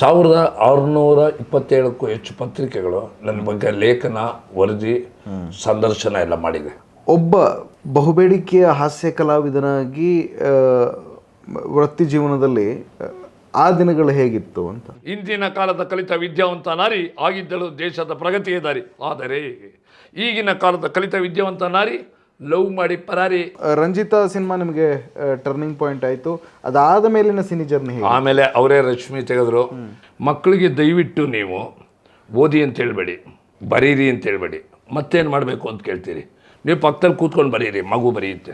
1627ಕ್ಕೂ ಹೆಚ್ಚು ಪತ್ರಿಕೆಗಳು ನನ್ನ ಬಗ್ಗೆ ಲೇಖನ, ವರದಿ, ಸಂದರ್ಶನ ಎಲ್ಲ ಮಾಡಿದೆ. ಒಬ್ಬ ಬಹುಬೇಡಿಕೆಯ ಹಾಸ್ಯ ಕಲಾವಿದನಾಗಿ ವೃತ್ತಿ ಜೀವನದಲ್ಲಿ ಆ ದಿನಗಳು ಹೇಗಿತ್ತು ಅಂತ. ಇಂದಿನ ಕಾಲದ ಕಲಿತ ವಿದ್ಯಾವಂತ ನಾರಿ ಆಗಿದ್ದಳು ದೇಶದ ಪ್ರಗತಿಯ ದಾರಿ. ಆದರೆ ಈಗಿನ ಕಾಲದ ಕಲಿತ ವಿದ್ಯಾವಂತ ನಾರಿ ಲವ್ ಮಾಡಿ ಪರಾರಿ. ರಂಜಿತಾ ಸಿನಿಮಾ ನಿಮಗೆ ಟರ್ನಿಂಗ್ ಪಾಯಿಂಟ್ ಆಯಿತು. ಅದಾದ ಮೇಲಿನ ಸಿನಿ ಜರ್ನಿ ಆಮೇಲೆ ಅವರೇ ರಶ್ಮಿ ತೆಗೆದ್ರು. ಮಕ್ಕಳಿಗೆ ದಯವಿಟ್ಟು ನೀವು ಓದಿ ಅಂತ ಹೇಳ್ಬೇಡಿ, ಬರೀರಿ ಅಂತ ಹೇಳ್ಬೇಡಿ, ಮತ್ತೇನು ಮಾಡಬೇಕು ಅಂತ ಕೇಳ್ತೀರಿ. ನೀವು ಪಕ್ಕದಲ್ಲಿ ಕೂತ್ಕೊಂಡು ಬರೀರಿ, ಮಗು ಬರೆಯುತ್ತೆ.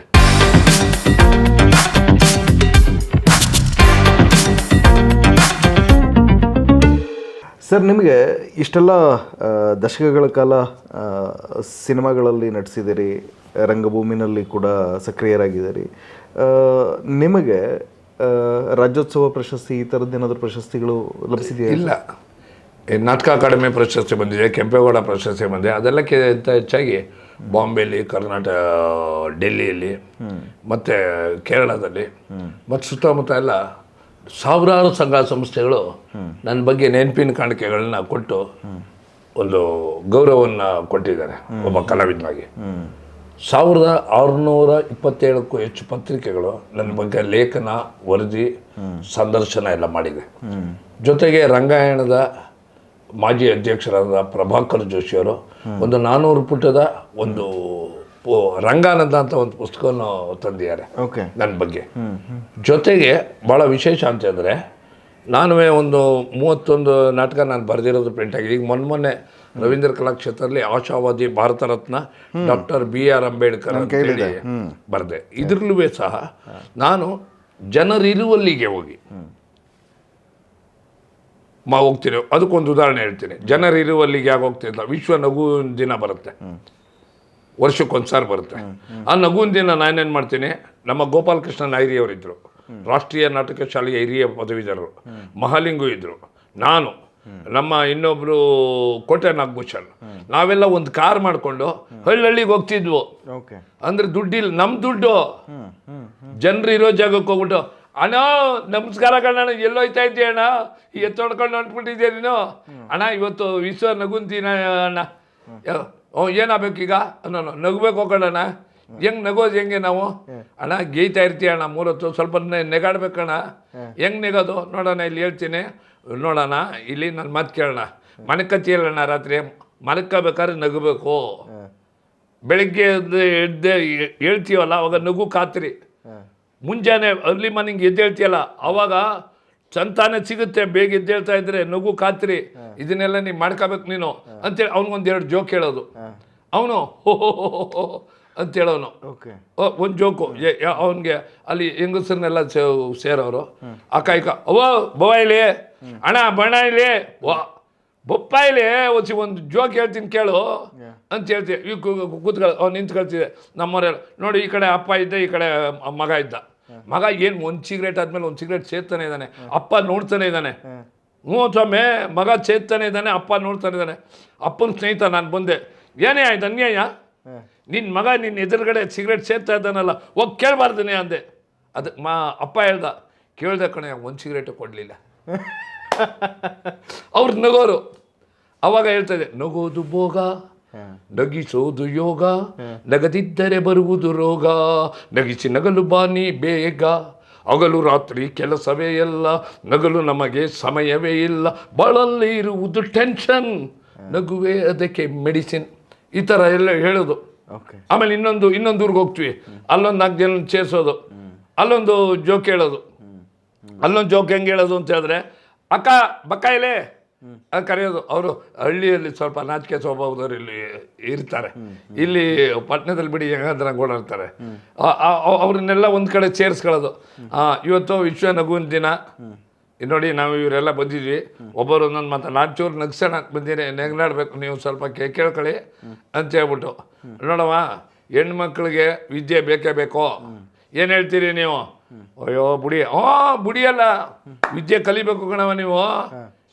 ಸರ್, ನಿಮಗೆ ಇಷ್ಟೆಲ್ಲ ದಶಕಗಳ ಕಾಲ ಸಿನಿಮಾಗಳಲ್ಲಿ ನಟಿಸಿದಿರಿ, ರಂಗಭೂಮಿನಲ್ಲಿ ಕೂಡ ಸಕ್ರಿಯರಾಗಿದ್ದೀರಿ. ನಿಮಗೆ ರಾಜ್ಯೋತ್ಸವ ಪ್ರಶಸ್ತಿ ಈ ಥರದ್ದು ಏನಾದರೂ ಪ್ರಶಸ್ತಿಗಳು ಲಭಿಸಿದೆಯಾ? ಇಲ್ಲ. ನಾಟಕ ಅಕಾಡೆಮಿ ಪ್ರಶಸ್ತಿ ಬಂದಿದೆ, ಕೆಂಪೇಗೌಡ ಪ್ರಶಸ್ತಿ ಬಂದಿದೆ. ಅದೆಲ್ಲಕ್ಕಿಂತ ಹೆಚ್ಚಾಗಿ ಬಾಂಬೆಯಲ್ಲಿ, ಕರ್ನಾಟಕ, ಡೆಲ್ಲಿಯಲ್ಲಿ ಮತ್ತು ಕೇರಳದಲ್ಲಿ ಮತ್ತು ಸುತ್ತಮುತ್ತ ಎಲ್ಲ ಸಾವಿರಾರು ಸಂಘ ಸಂಸ್ಥೆಗಳು ನನ್ನ ಬಗ್ಗೆ ನೆನಪಿನ ಕಾಣಿಕೆಗಳನ್ನ ಕೊಟ್ಟು ಒಂದು ಗೌರವವನ್ನು ಕೊಟ್ಟಿದ್ದಾರೆ ಒಬ್ಬ ಕಲಾವಿದನಾಗಿ. 1627ಕ್ಕೂ ಹೆಚ್ಚು ಪತ್ರಿಕೆಗಳು ನನ್ನ ಬಗ್ಗೆ ಲೇಖನ, ವರದಿ, ಸಂದರ್ಶನ ಎಲ್ಲ ಮಾಡಿದೆ. ಜೊತೆಗೆ ರಂಗಾಯಣದ ಮಾಜಿ ಅಧ್ಯಕ್ಷರಾದ ಪ್ರಭಾಕರ್ ಜೋಶಿಯವರು ಒಂದು 400 ಪುಟದ ಒಂದು ರಂಗಾನಂದ ಅಂತ ಒಂದು ಪುಸ್ತಕವನ್ನು ತಂದಿದ್ದಾರೆ ನನ್ನ ಬಗ್ಗೆ. ಜೊತೆಗೆ ಭಾಳ ವಿಶೇಷ ಅಂತಂದರೆ ನಾನು ಒಂದು 31 ನಾಟಕ ನಾನು ಬರೆದಿರೋದು ಪ್ರಿಂಟ್ ಆಗಿದೆ. ಈಗ ಮೊನ್ನೆ ರವೀಂದ್ರ ಕಲಾಕ್ಷೇತ್ರದಲ್ಲಿ ಆಶಾವಾದಿ ಭಾರತ ರತ್ನ ಡಾಕ್ಟರ್ BR ಅಂಬೇಡ್ಕರ್ ಅಂತೇಳಿ ಬರೆದೆ. ಇದರಲ್ಲೂ ಸಹ ನಾನು ಜನರಿರುವಲ್ಲಿಗೆ ಹೋಗಿ ಹೋಗ್ತೀನಿ. ಅದಕ್ಕೊಂದು ಉದಾಹರಣೆ ಹೇಳ್ತೀನಿ. ಜನರಿರುವಲ್ಲಿಗೆ ಯಾಕೆ ಹೋಗ್ತಿಲ್ಲ, ವಿಶ್ವ ನಗು ದಿನ ಬರುತ್ತೆ, ವರ್ಷಕ್ಕೊಂದು ಸಾರಿ ಬರುತ್ತೆ. ಆ ನಗುವಿನ ದಿನ ನಾನೇನು ಮಾಡ್ತೀನಿ, ನಮ್ಮ ಗೋಪಾಲಕೃಷ್ಣ ನಾಯ್ರಿಯವರಿದ್ದರು, ರಾಷ್ಟ್ರೀಯ ನಾಟಕ ಶಾಲೆಯ ಹಿರಿಯ ಪದವೀಧರರು, ಮಹಾಲಿಂಗು ಇದ್ದರು, ನಾನು, ನಮ್ಮ ಇನ್ನೊಬ್ಬರು ಕೋಟೆ ನಾಗಭೂಷಣ್, ನಾವೆಲ್ಲ ಒಂದು ಕಾರ್ ಮಾಡಿಕೊಂಡು ಹಳ್ಳಿಗೆ ಹೋಗ್ತಿದ್ವು. ಅಂದರೆ ದುಡ್ಡಿಲ್ಲ, ನಮ್ಮ ದುಡ್ಡು. ಜನರು ಇರೋ ಜಾಗಕ್ಕೆ ಹೋಗ್ಬಿಟ್ಟು, ಅಣ್ಣ ನಮಸ್ಕಾರ ಕಣ್ಣ, ಎಲ್ಲೋಯ್ತಾ ಇದ್ದೀಯ ಅಣ್ಣ, ಎತ್ತೊಡ್ಕೊಂಡು ಹೊಂಟ್ಬಿಟ್ಟಿದ್ಯಾ ನೀನು ಅಣ್ಣ, ಇವತ್ತು ವಿಶ್ವ ನಗುಂತೀನ ಅಣ್ಣ, ಏನಾಗಬೇಕೀಗ ನಾನು ನಗಬೇಕು ಹೋಗೋಣ, ಹೆಂಗೆ ನಗೋದು ಹೆಂಗೆ ನಾವು ಅಣ್ಣ, ಗೇಯ್ತಾ ಇರ್ತೀಯ ಅಣ್ಣ 3 ಹೊತ್ತು, ಸ್ವಲ್ಪ ನೆಗಾಡ್ಬೇಕಣ್ಣ, ಹೆಂಗೆ ನೆಗೋದು ನೋಡೋಣ, ಇಲ್ಲಿ ಹೇಳ್ತೀನಿ ನೋಡೋಣ, ಇಲ್ಲಿ ನನ್ನ ಮಾತು ಕೇಳೋಣ, ಮನಕತ್ತಿಯಲ್ಲಣ್ಣ, ರಾತ್ರಿ ಮನಕಬೇಕಾದ್ರೆ ನಗಬೇಕು, ಬೆಳಗ್ಗೆ ಎದ್ದೆ ಹೇಳ್ತೀವಲ್ಲ ಅವಾಗ ನಗು ಖಾತ್ರಿ, ಮುಂಜಾನೆ ಅರ್ಲಿ ಮಾರ್ನಿಂಗ್ ಎದ್ದೇಳ್ತೀಯಲ್ಲ ಅವಾಗ ಸಂತಾನ ಸಿಗುತ್ತೆ, ಬೇಗ ಎದ್ದೇಳ್ತಾ ಇದ್ರೆ ನಗು ಖಾತ್ರಿ, ಇದನ್ನೆಲ್ಲ ನೀವು ಮಾಡ್ಕೋಬೇಕು ನೀನು ಅಂತೇಳಿ ಅವ್ನಿಗೊಂದು 2 ಜೋಕ್ ಹೇಳೋದು. ಅವನು ಹೋ ಅಂತೇಳೋನು ಒಂದು ಜೋಕು. ಅವನಿಗೆ ಅಲ್ಲಿ ಹೆಂಗಸರನ್ನೆಲ್ಲ ಸೇರೋರು, ಅಕ್ಕ ಅವ್ವ ಬವ ಇಲ್ಲಿ ಅಣ್ಣ, ಬಣ್ಣ ಇಲ್ಲಿ ಬೊಪ್ಪ ಇಲ್ಲಿ ಒಂದು ಜೋಕ್ ಹೇಳ್ತೀನಿ ಕೇಳು ಅಂತ ಹೇಳ್ತೀವಿ. ಈಗ ಅವ್ನು ನಿಂತ್ಕೊಳ್ತಿದ್ದೆ, ನಮ್ಮವರೆಲ್ಲ ನೋಡಿ, ಈ ಕಡೆ ಅಪ್ಪ ಇದ್ದ, ಈ ಕಡೆ ಮಗ ಇದ್ದ. ಮಗ ಏನು ಒಂದು ಸಿಗರೇಟ್ ಆದಮೇಲೆ ಒಂದು ಸಿಗರೇಟ್ ಸೇರ್ತಾನೆ ಇದ್ದಾನೆ, ಅಪ್ಪ ನೋಡ್ತಾನೆ ಇದ್ದಾನೆ. ಸ್ವಾಮಿ, ಮಗ ಸೇರ್ತಾನೆ ಇದ್ದಾನೆ, ಅಪ್ಪ ನೋಡ್ತಾನೆ ಇದ್ದಾನೆ. ಅಪ್ಪನ ಸ್ನೇಹಿತ ನಾನು ಬಂದೆ, ಏನೇ ಆಯ್ತು ಅನ್ಯಾಯ, ನಿನ್ನ ಮಗ ನಿನ್ನ ಎದುರುಗಡೆ ಸಿಗರೇಟ್ ಸೇರ್ತಾ ಇದ್ದಾನಲ್ಲ, ಹೋಗಿ ಕೇಳಬಾರ್ದನೇ ಅಂದೆ. ಅದು ಅಪ್ಪ ಹೇಳ್ದ, ಕೇಳ್ದೆ ಕಣೆ, ಒಂದು ಸಿಗರೇಟು ಕೊಡಲಿಲ್ಲ. ಅವ್ರು ನಗೋರು. ಅವಾಗ ಹೇಳ್ತಾಯಿದ್ದೆ, ನಗೋದು ಭೋಗ, ನಗಿಸೋದು ಯೋಗ, ನಗದಿದ್ದರೆ ಬರುವುದು ರೋಗ, ನಗಿಸಿ ನಗಲು ಬಾನಿ ಬೇಗ, ಹಗಲು ರಾತ್ರಿ ಕೆಲಸವೇ ಎಲ್ಲ, ನಗಲು ನಮಗೆ ಸಮಯವೇ ಇಲ್ಲ, ಬಾಳಲ್ಲಿ ಇರುವುದು ಟೆನ್ಷನ್, ನಗುವೇ ಅದಕ್ಕೆ ಮೆಡಿಸಿನ್, ಈ ಥರ ಎಲ್ಲ ಹೇಳೋದು. ಆಮೇಲೆ ಇನ್ನೊಂದು ಊರಿಗೆ ಹೋಗ್ತೀವಿ, ಅಲ್ಲೊಂದು 4 ಜನ ಸೇರಿಸೋದು, ಅಲ್ಲೊಂದು ಜೋಕ್ ಹೇಳೋದು. ಅಲ್ಲೊಂದು ಜೋಕ್ ಹೆಂಗೆ ಹೇಳೋದು ಅಂತ ಹೇಳಿದ್ರೆ, ಅಕ್ಕ ಬಕ್ಕ ಇಲ್ಲೇ ಅದು ಕರೆಯೋದು. ಅವರು ಹಳ್ಳಿಯಲ್ಲಿ ಸ್ವಲ್ಪ ನಾಚಿಕೆ ಸ್ವಭಾವದವ್ರು ಇಲ್ಲಿ ಇರ್ತಾರೆ, ಇಲ್ಲಿ ಪಟ್ಟಣದಲ್ಲಿ ಬಿಡಿ ಹೆಂಗಂದ್ರೆ ಓಡಾಡ್ತಾರೆ. ಅವ್ರನ್ನೆಲ್ಲ ಒಂದು ಕಡೆ ಸೇರಿಸ್ಕೊಳ್ಳೋದು. ಇವತ್ತು ವಿಶ್ವ ನಗುವಿನ ದಿನ ನೋಡಿ, ನಾವು ಇವರೆಲ್ಲ ಬಂದಿದ್ವಿ, ಒಬ್ಬರು ಒಂದೊಂದು ಮಾತು, ನಾನು ಚೂರು ನಗ್ಸೋಣ ಬಂದಿನಿ, ನೆಗ್ನಾಡ್ಬೇಕು, ನೀವು ಸ್ವಲ್ಪ ಕೇಳ್ಕೊಳ್ಳಿ ಅಂತ ಹೇಳ್ಬಿಟ್ಟು, ನೋಡವ ಹೆಣ್ಮಕ್ಳಿಗೆ ವಿದ್ಯೆ ಬೇಕೇ ಬೇಕೋ, ಏನು ಹೇಳ್ತೀರಿ ನೀವು? ಅಯ್ಯೋ ಬುಡಿ, ಬುಡಿಯಲ್ಲ, ವಿದ್ಯೆ ಕಲಿಬೇಕು ಕಣವ ನೀವು.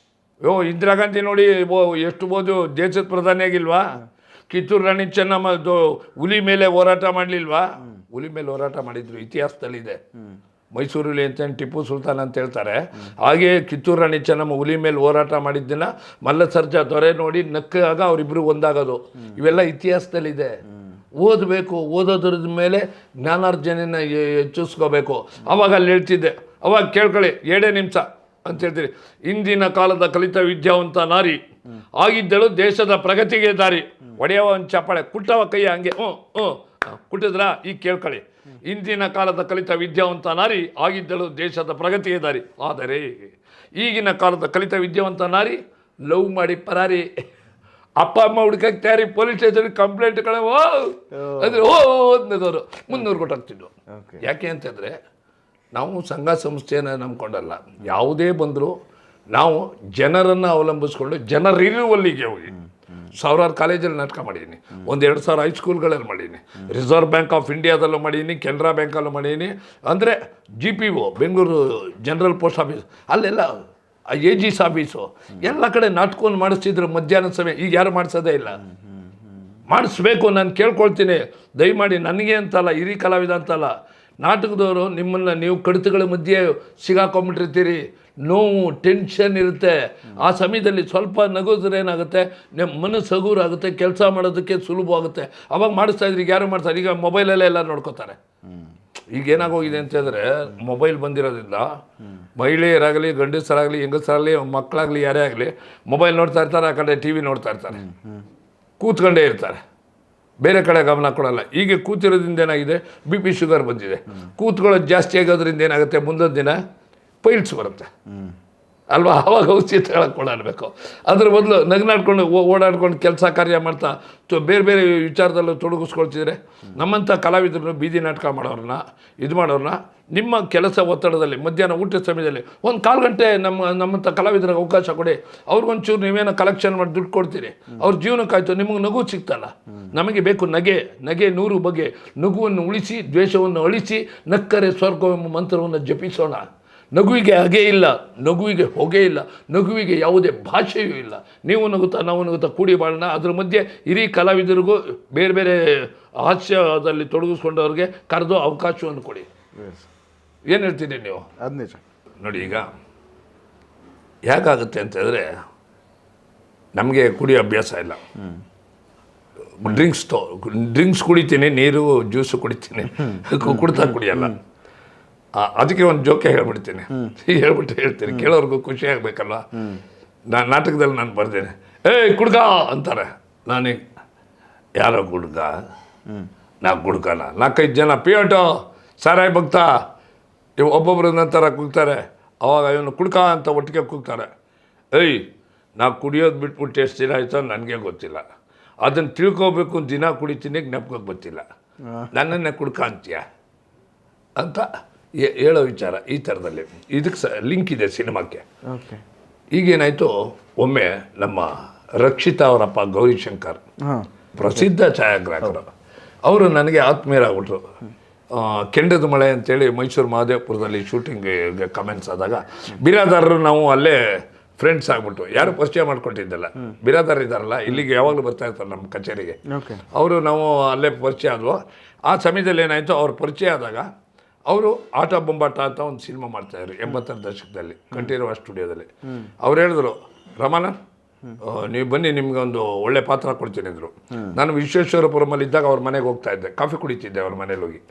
ಇಂದಿರಾ ಗಾಂಧಿ ನೋಡಿ ಎಷ್ಟು ಬೋದು ದೇಶದ ಪ್ರಧಾನಿ ಆಗಿಲ್ವಾ? ಕಿತ್ತೂರು ರಾಣಿ ಚೆನ್ನಮ್ಮ ಹುಲಿ ಮೇಲೆ ಹೋರಾಟ ಮಾಡಲಿಲ್ವಾ? ಹುಲಿ ಮೇಲೆ ಹೋರಾಟ ಮಾಡಿದ್ರು, ಇತಿಹಾಸದಲ್ಲಿದೆ. ಮೈಸೂರಲ್ಲಿ ಅಂತ ಟಿಪ್ಪು ಸುಲ್ತಾನ್ ಅಂತ ಹೇಳ್ತಾರೆ. ಹಾಗೆ ಕಿತ್ತೂರು ರಾಣಿ ಚೆನ್ನಮ್ಮ ಹುಲಿ ಮೇಲೆ ಹೋರಾಟ ಮಾಡಿದ್ದನ್ನ ಮಲ್ಲಸರ್ಜಾ ದೊರೆ ನೋಡಿ ನಕ್ಕಾಗ ಅವರಿಬ್ಬರು ಒಂದಾಗೋದು. ಇವೆಲ್ಲ ಇತಿಹಾಸದಲ್ಲಿದೆ. ಓದಬೇಕು, ಓದೋದ್ರ ಮೇಲೆ ಜ್ಞಾನಾರ್ಜನೆನ ಹೆಚ್ಚಿಸ್ಕೋಬೇಕು. ಅವಾಗ ಅಲ್ಲಿ ಹೇಳ್ತಿದ್ದೆ, ಅವಾಗ ಕೇಳ್ಕೊಳ್ಳಿ, 2 ನಿಮಿಷ ಅಂತ ಹೇಳ್ತೀರಿ. ಇಂದಿನ ಕಾಲದ ಕಲಿತ ವಿದ್ಯಾವಂತ ನಾರಿ ಆಗಿದ್ದಳು ದೇಶದ ಪ್ರಗತಿಗೆ ದಾರಿ. ಒಡೆಯವ ಒಂದು ಚಪ್ಪಾಳೆ, ಕುಟ್ಟವ ಕೈ ಹಂಗೆ ಕುಟ್ಟಿದ್ರ. ಈಗ ಕೇಳ್ಕೊಳ್ಳಿ, ಇಂದಿನ ಕಾಲದ ಕಲಿತ ವಿದ್ಯಾವಂತ ನಾರಿ ಆಗಿದ್ದಳು ದೇಶದ ಪ್ರಗತಿಗೆ ದಾರಿ. ಆದರೆ ಈಗಿನ ಕಾಲದ ಕಲಿತ ವಿದ್ಯಾವಂತ ನಾರಿ ಲವ್ ಮಾಡಿ ಪರಾರಿ. ಅಪ್ಪ ಅಮ್ಮ ಹುಡುಕಕ್ಕೆ ತಯಾರಿ, ಪೊಲೀಸ್ ಸ್ಟೇಷನ್ ಕಂಪ್ಲೇಂಟ್ಗಳೇ ಅಂದರೆ ಓದ್ನದವರು 300 ಕೊಟ್ಟಾಗ್ತಿದ್ವು. ಯಾಕೆ ಅಂತಂದರೆ ನಾವು ಸಂಘ ಸಂಸ್ಥೆಯನ್ನು ನಂಬ್ಕೊಂಡಲ್ಲ. ಯಾವುದೇ ಬಂದರೂ ನಾವು ಜನರನ್ನು ಅವಲಂಬಿಸ್ಕೊಂಡು ಜನರಿರುವಲ್ಲಿಗೆ ಹೋಗಿ. 1000 ಕಾಲೇಜಲ್ಲಿ ನಾಟಕ ಮಾಡಿದ್ದೀನಿ, 1-2 ಸಾವಿರ ಹೈಸ್ಕೂಲ್ಗಳಲ್ಲಿ ಮಾಡೀನಿ, ರಿಸರ್ವ್ ಬ್ಯಾಂಕ್ ಆಫ್ ಇಂಡಿಯಾದಲ್ಲೂ ಮಾಡೀನಿ, ಕೆನರಾ ಬ್ಯಾಂಕಲ್ಲೂ ಮಾಡೀನಿ. ಅಂದರೆ GPO Bengaluru general post office, ಅಲ್ಲೆಲ್ಲ AG's ಆಫೀಸು, ಎಲ್ಲ ಕಡೆ ನಾಟಕವನ್ನು ಮಾಡಿಸ್ತಿದ್ರು ಮಧ್ಯಾಹ್ನದ ಸಮಯ. ಈಗ ಯಾರು ಮಾಡಿಸೋದೇ ಇಲ್ಲ. ಮಾಡಿಸ್ಬೇಕು, ನಾನು ಕೇಳ್ಕೊಳ್ತೀನಿ. ದಯಮಾಡಿ ನನಗೆ ಅಂತಲ್ಲ, ಹಿರಿ ಕಲಾವಿದ ಅಂತಲ್ಲ, ನಾಟಕದವರು ನಿಮ್ಮನ್ನು ನೀವು ಕಡಿತಗಳ ಮಧ್ಯೆ ಸಿಗಾಕೊಂಬಿಟ್ಟಿರ್ತೀರಿ. ನೋವು, ಟೆನ್ಷನ್ ಇರುತ್ತೆ. ಆ ಸಮಯದಲ್ಲಿ ಸ್ವಲ್ಪ ನಗೋದ್ರೆ ಏನಾಗುತ್ತೆ, ನಿಮ್ಮ ಮನಸ್ಸು ಹಗುರಾಗುತ್ತೆ, ಕೆಲಸ ಮಾಡೋದಕ್ಕೆ ಸುಲಭವಾಗುತ್ತೆ. ಅವಾಗ ಮಾಡಿಸ್ತಾ ಇದ್ರಿ, ಈಗ ಯಾರು ಮಾಡ್ತಾರೆ? ಈಗ ಮೊಬೈಲಲ್ಲೇ ಎಲ್ಲ ನೋಡ್ಕೋತಾರೆ. ಈಗ ಏನಾಗೋಗಿದೆ ಅಂತಂದರೆ, ಮೊಬೈಲ್ ಬಂದಿರೋದ್ರಿಂದ ಮಹಿಳೆಯರಾಗಲಿ, ಗಂಡಸರಾಗಲಿ, ಹೆಂಗಸರಾಗಲಿ, ಮಕ್ಕಳಾಗಲಿ, ಯಾರೇ ಆಗಲಿ ಮೊಬೈಲ್ ನೋಡ್ತಾ ಇರ್ತಾರೆ, ಆ ಕಡೆ TV ನೋಡ್ತಾ ಇರ್ತಾರೆ, ಕೂತ್ಕೊಂಡೇ ಇರ್ತಾರೆ, ಬೇರೆ ಕಡೆ ಗಮನ ಕೊಡಲ್ಲ. ಈಗ ಕೂತಿರೋದ್ರಿಂದ ಏನಾಗಿದೆ, BP ಶುಗರ್ ಬಂದಿದೆ. ಕೂತ್ಕೊಳ್ಳೋದು ಜಾಸ್ತಿ ಆಗೋದ್ರಿಂದ ಏನಾಗುತ್ತೆ, ಮುಂದೊಂದು ದಿನ ಪೈಲ್ಸ್ ಬರುತ್ತೆ ಅಲ್ವಾ? ಆವಾಗ ಔಷಧಿ ತಗೊಳ್ಳಬೇಕು. ಅದ್ರ ಬದಲು ನಗ್ನಾಡ್ಕೊಂಡು ಓಡಾಡ್ಕೊಂಡು ಕೆಲಸ ಕಾರ್ಯ ಮಾಡ್ತಾ ಬೇರೆ ಬೇರೆ ವಿಚಾರದಲ್ಲೂ ತೊಡಗಿಸ್ಕೊಳ್ತಿದ್ರೆ, ನಮ್ಮಂಥ ಕಲಾವಿದರನ್ನು ಬೀದಿ ನಾಟಕ ಮಾಡೋರನ್ನ ನಿಮ್ಮ ಕೆಲಸ ಒತ್ತಡದಲ್ಲಿ ಮಧ್ಯಾಹ್ನ ಊಟದ ಸಮಯದಲ್ಲಿ 1/4 ಗಂಟೆ ನಮ್ಮಂಥ ಕಲಾವಿದರಿಗೆ ಅವಕಾಶ ಕೊಡಿ. ಅವ್ರಿಗೊಂಚೂರು ನೀವೇನೋ ಕಲೆಕ್ಷನ್ ಮಾಡಿ ದುಡ್ಡು ಕೊಡ್ತೀರಿ, ಅವ್ರ ಜೀವನಕ್ಕಾಯ್ತು, ನಿಮಗೆ ನಗು ಸಿಗ್ತಲ್ಲ. ನಮಗೆ ಬೇಕು ನಗೆ 100 ಬಗೆ. ನಗುವನ್ನು ಉಳಿಸಿ, ದ್ವೇಷವನ್ನು ಅಳಿಸಿ, ನಕ್ಕರೆ ಸ್ವರ್ಗವೆಂಬ ಮಂತ್ರವನ್ನು ಜಪಿಸೋಣ. ನಗುವಿಗೆ ಹಗೆ ಇಲ್ಲ, ನಗುವಿಗೆ ಹೊಗೆ ಇಲ್ಲ, ನಗುವಿಗೆ ಯಾವುದೇ ಭಾಷೆಯೂ ಇಲ್ಲ. ನೀವು ನಗುತ್ತಾ ನಾವು ನಗುತ್ತಾ ಕೂಡಿ ಬಾಳೋಣ. ಅದ್ರ ಮಧ್ಯೆ ಹಿರಿ ಕಲಾವಿದರಿಗೂ ಬೇರೆ ಬೇರೆ ಹಾಸ್ಯದಲ್ಲಿ ತೊಡಗಿಸ್ಕೊಂಡವ್ರಿಗೆ ಕರೆದು ಅವಕಾಶವನ್ನು ಕೊಡಿ. ಏನು ಹೇಳ್ತೀನಿ ನೀವು? ಅದು ನಿಜ. ನೋಡಿ, ಈಗ ಹೇಗಾಗುತ್ತೆ ಅಂತಂದರೆ, ನಮಗೆ ಕುಡಿಯೋ ಅಭ್ಯಾಸ ಇಲ್ಲ. ಡ್ರಿಂಕ್ಸ್ ಕುಡಿತೀನಿ, ನೀರು ಜ್ಯೂಸು ಕುಡಿತೀನಿ, ಕುಡ್ತಾ ಕುಡಿಯಲ್ಲ. ಅದಕ್ಕೆ ಒಂದು ಜೋಕೆ ಹೇಳ್ಬಿಡ್ತೀನಿ, ಹೇಳ್ತೀನಿ, ಕೇಳೋರ್ಗೂ ಖುಷಿ ಆಗಬೇಕಲ್ಲ. ನಾಟಕದಲ್ಲಿ ನಾನು ಬರ್ದೇನೆ, ಕುಡ್ಕ ಅಂತಾರೆ. ನಾನೀಗ ಯಾರೋ ಕುಡ್ಕ, ನಾ ಕುಡ್ಕನ 4-5 ಜನ ಪಿಯೋಟೋ ಸಾರಾಯಿ ಭಕ್ತ ಒಬ್ಬೊಬ್ಬರ ನಂತರ ಕೂಗ್ತಾರೆ. ಅವಾಗ ಇವನು ಕುಡ್ಕ ಅಂತ ಒಟ್ಟಿಗೆ ಕೂಗ್ತಾರೆ. ನಾ ಕುಡಿಯೋದು ಬಿಟ್ಬಿಟ್ಟು ಎಷ್ಟು ದಿನ ಆಯಿತೋ ನನಗೆ ಗೊತ್ತಿಲ್ಲ. ಅದನ್ನು ತಿಳ್ಕೊಬೇಕು, ದಿನ ಕುಡಿತೀನಿ, ಜ್ಞಾಪಕಕ್ಕೆ ಗೊತ್ತಿಲ್ಲ. ನನ್ನನ್ನೇ ಕುಡ್ಕ ಅಂತೀಯ ಅಂತ ಹೇಳೋ ವಿಚಾರ ಈ ಥರದಲ್ಲಿ. ಇದಕ್ಕೆ ಲಿಂಕ್ ಇದೆ ಸಿನಿಮಾಕ್ಕೆ. ಈಗೇನಾಯಿತು, ಒಮ್ಮೆ ನಮ್ಮ ರಕ್ಷಿತಾ ಅವರಪ್ಪ ಗೌರಿಶಂಕರ್ ಪ್ರಸಿದ್ಧ ಛಾಯಾಗ್ರಾಹಕರು, ಅವರು ನನಗೆ ಆತ್ಮೀಯರಾಗ್ಬಿಟ್ರು. ಕೆಂಡದ ಮಳೆ ಅಂತೇಳಿ ಮೈಸೂರು ಮಹದೇವಪುರದಲ್ಲಿ ಶೂಟಿಂಗ್ಗೆ ಕಮೆಂಟ್ಸ್ ಆದಾಗ ಬಿರಾದಾರರು ನಾವು ಅಲ್ಲೇ ಫ್ರೆಂಡ್ಸ್ ಆಗ್ಬಿಟ್ಟು, ಯಾರು ಪರಿಚಯ ಮಾಡ್ಕೊಟ್ಟಿದ್ದಲ್ಲ. ಬಿರಾದಾರ ಇದ್ದಾರಲ್ಲ, ಇಲ್ಲಿಗೆ ಯಾವಾಗಲೂ ಬರ್ತಾ ಇರ್ತಾರೆ ನಮ್ಮ ಕಚೇರಿಗೆ. ಅವರು ನಾವು ಅಲ್ಲೇ ಪರಿಚಯ ಆದವು. ಆ ಸಮಯದಲ್ಲಿ ಏನಾಯಿತು, ಅವ್ರ ಪರಿಚಯ ಆದಾಗ ಅವರು ಆಟ ಬೊಂಬಾಟ ಅಂತ ಒಂದು ಸಿನಿಮಾ ಮಾಡ್ತಾಯಿದ್ರು 80ರ ದಶಕದಲ್ಲಿ ಕಂಠೀರವ ಸ್ಟುಡಿಯೋದಲ್ಲಿ. ಅವ್ರು ಹೇಳಿದ್ರು, ರಮಣ ನೀವು ಬನ್ನಿ, ನಿಮ್ಗೆ ಒಂದು ಒಳ್ಳೆ ಪಾತ್ರ ಕೊಡ್ತೀನಿ ಅಂದರು. ನಾನು ವಿಶ್ವೇಶ್ವರಪುರಮಲ್ಲಿ ಇದ್ದಾಗ ಅವ್ರ ಮನೆಗೆ ಹೋಗ್ತಾ ಇದ್ದೆ, ಕಾಫಿ ಕುಡಿತಿದ್ದೆ ಅವ್ರ ಮನೇಲಿ ಹೋಗಿ.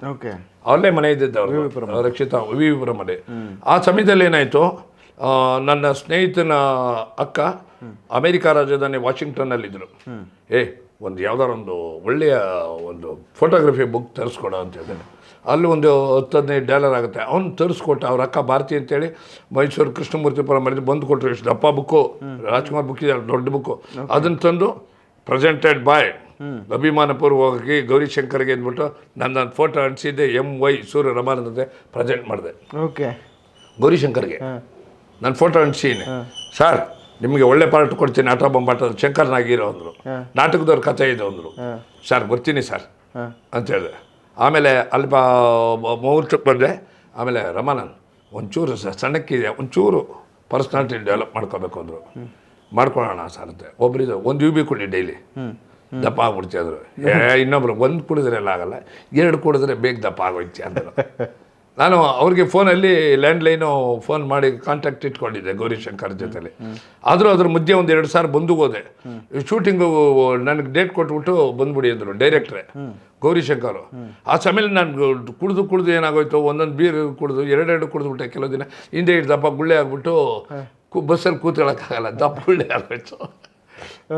ಅವ್ರಲ್ಲೇ ಮನೆ ಇದ್ದಿದ್ದೆ ಅವರು, ರಕ್ಷಿತಾ ವಿವಿಪುರಮಲ್ಲಿ. ಆ ಸಮಯದಲ್ಲಿ ಏನಾಯಿತು, ನನ್ನ ಸ್ನೇಹಿತನ ಅಕ್ಕ ಅಮೇರಿಕಾ ರಾಜಧಾನಿ ವಾಷಿಂಗ್ಟನ್ನಲ್ಲಿದ್ದರು. ಒಂದು ಯಾವ್ದಾರು ಒಂದು ಒಳ್ಳೆಯ ಒಂದು ಫೋಟೋಗ್ರಫಿ ಬುಕ್ ತರಿಸ್ಕೊಡೋ ಅಂತ ಹೇಳಿದೆ. ಅಲ್ಲಿ ಒಂದು $10-15 ಆಗುತ್ತೆ. ಅವ್ನು ತರಿಸ್ಕೊಟ್ಟ. ಅವ್ರ ಅಕ್ಕ ಭಾರತಿ ಅಂತೇಳಿ ಮೈಸೂರು ಕೃಷ್ಣಮೂರ್ತಿಪುರ ಮನೆ ಬಂದು ಕೊಟ್ಟರು. ಎಷ್ಟು ದಪ್ಪ ಬುಕ್ಕು, ರಾಜ್ಕುಮಾರ್ ಬುಕ್ ಇದೆ, ದೊಡ್ಡ ಬುಕ್ಕು. ಅದನ್ನು ತಂದು ಪ್ರೆಸೆಂಟೆಡ್ ಬಾಯ್ ಅಭಿಮಾನಪೂರ್ವವಾಗಿ ಗೌರಿಶಂಕರ್ಗೆ ಅಂದ್ಬಿಟ್ಟು ನನ್ನ ಫೋಟೋ ಅಂಟಿಸಿದ್ದೆ. MY ಸೂರ್ಯ ರಮಾನಂದ್ ಅಂತ ಪ್ರೆಸೆಂಟ್ ಮಾಡಿದೆ ಗೌರಿಶಂಕರ್ಗೆ. ನನ್ನ ಫೋಟೋ ಅಂಟಿಸಿದ್ದೀನಿ. ಸರ್, ನಿಮಗೆ ಒಳ್ಳೆ ಪಾರ್ಟ್ ಕೊಡ್ತೀನಿ ಆಟ ಬೊಂಬಾಟ, ಶಂಕರ್ ನಾಗಿರೋ ಅಂದರು. ನಾಟಕದವ್ರ ಕಥೆ ಇದೆ ಅಂದರು. ಸರ್ ಬರ್ತೀನಿ ಸರ್ ಅಂತ ಹೇಳಿದೆ. ಆಮೇಲೆ ಅಲ್ಲಿ ಮುಹೂರ್ತಕ್ಕೆ ಬಂದೆ. ಆಮೇಲೆ ರಮಾನಂದ್ ಒಂಚೂರು ಸಣ್ಣಕ್ಕಿದೆ, ಒಂಚೂರು ಪರ್ಸ್ನಾಲಿಟಿ ಡೆವಲಪ್ ಮಾಡ್ಕೋಬೇಕು ಅಂದರು. ಮಾಡ್ಕೊಳ್ಳೋಣ ಸರ್ ಅಂತ ಒಬ್ಬರಿದ್ದು ಒಂದು UB ಕುಡಿ ಡೈಲಿ, ದಪ್ಪ ಆಗ್ಬಿಡ್ತಿದ್ರು. ಇನ್ನೊಬ್ರು 1 ಕುಡಿದ್ರೆ ಎಲ್ಲ ಆಗಲ್ಲ, 2 ಕುಡಿದ್ರೆ ಬೇಗ ದಪ್ಪ ಆಗೋಯ್ತಿ ಅಂದರು. ನಾನು ಅವ್ರಿಗೆ ಫೋನಲ್ಲಿ ಲ್ಯಾಂಡ್ಲೈನು ಫೋನ್ ಮಾಡಿ ಕಾಂಟ್ಯಾಕ್ಟ್ ಇಟ್ಕೊಂಡಿದ್ದೆ ಗೌರಿಶಂಕರ್ ಜೊತೆಲಿ. ಆದರೂ ಅದ್ರ ಮಧ್ಯೆ ಒಂದು 2 ಸಾರಿ ಬಂದು ಹೋದೆ. ಶೂಟಿಂಗು ನನಗೆ ಡೇಟ್ ಕೊಟ್ಬಿಟ್ಟು ಬಂದ್ಬಿಡಿ ಅಂದರು ಡೈರೆಕ್ಟ್ರೆ ಗೌರಿಶಂಕರ್. ಆ ಸಮಯದಲ್ಲಿ ನಾನು ಕುಡಿದು ಏನಾಗೋಯ್ತು, ಒಂದೊಂದು ಬೀರ್ ಕುಡಿದು 2 ಕುಡಿದ್ಬಿಟ್ಟೆ. ಕೆಲವು ದಿನ ಹಿಂದೆ ದಪ್ಪ ಗುಳ್ಳೆ ಆಗ್ಬಿಟ್ಟು ಬಸ್ಸಲ್ಲಿ ಕೂತ್ಕೊಳ್ಳೋಕ್ಕಾಗಲ್ಲ, ದಪ್ಪ ಗುಳ್ಳೆ ಆಗೋಯ್ತು.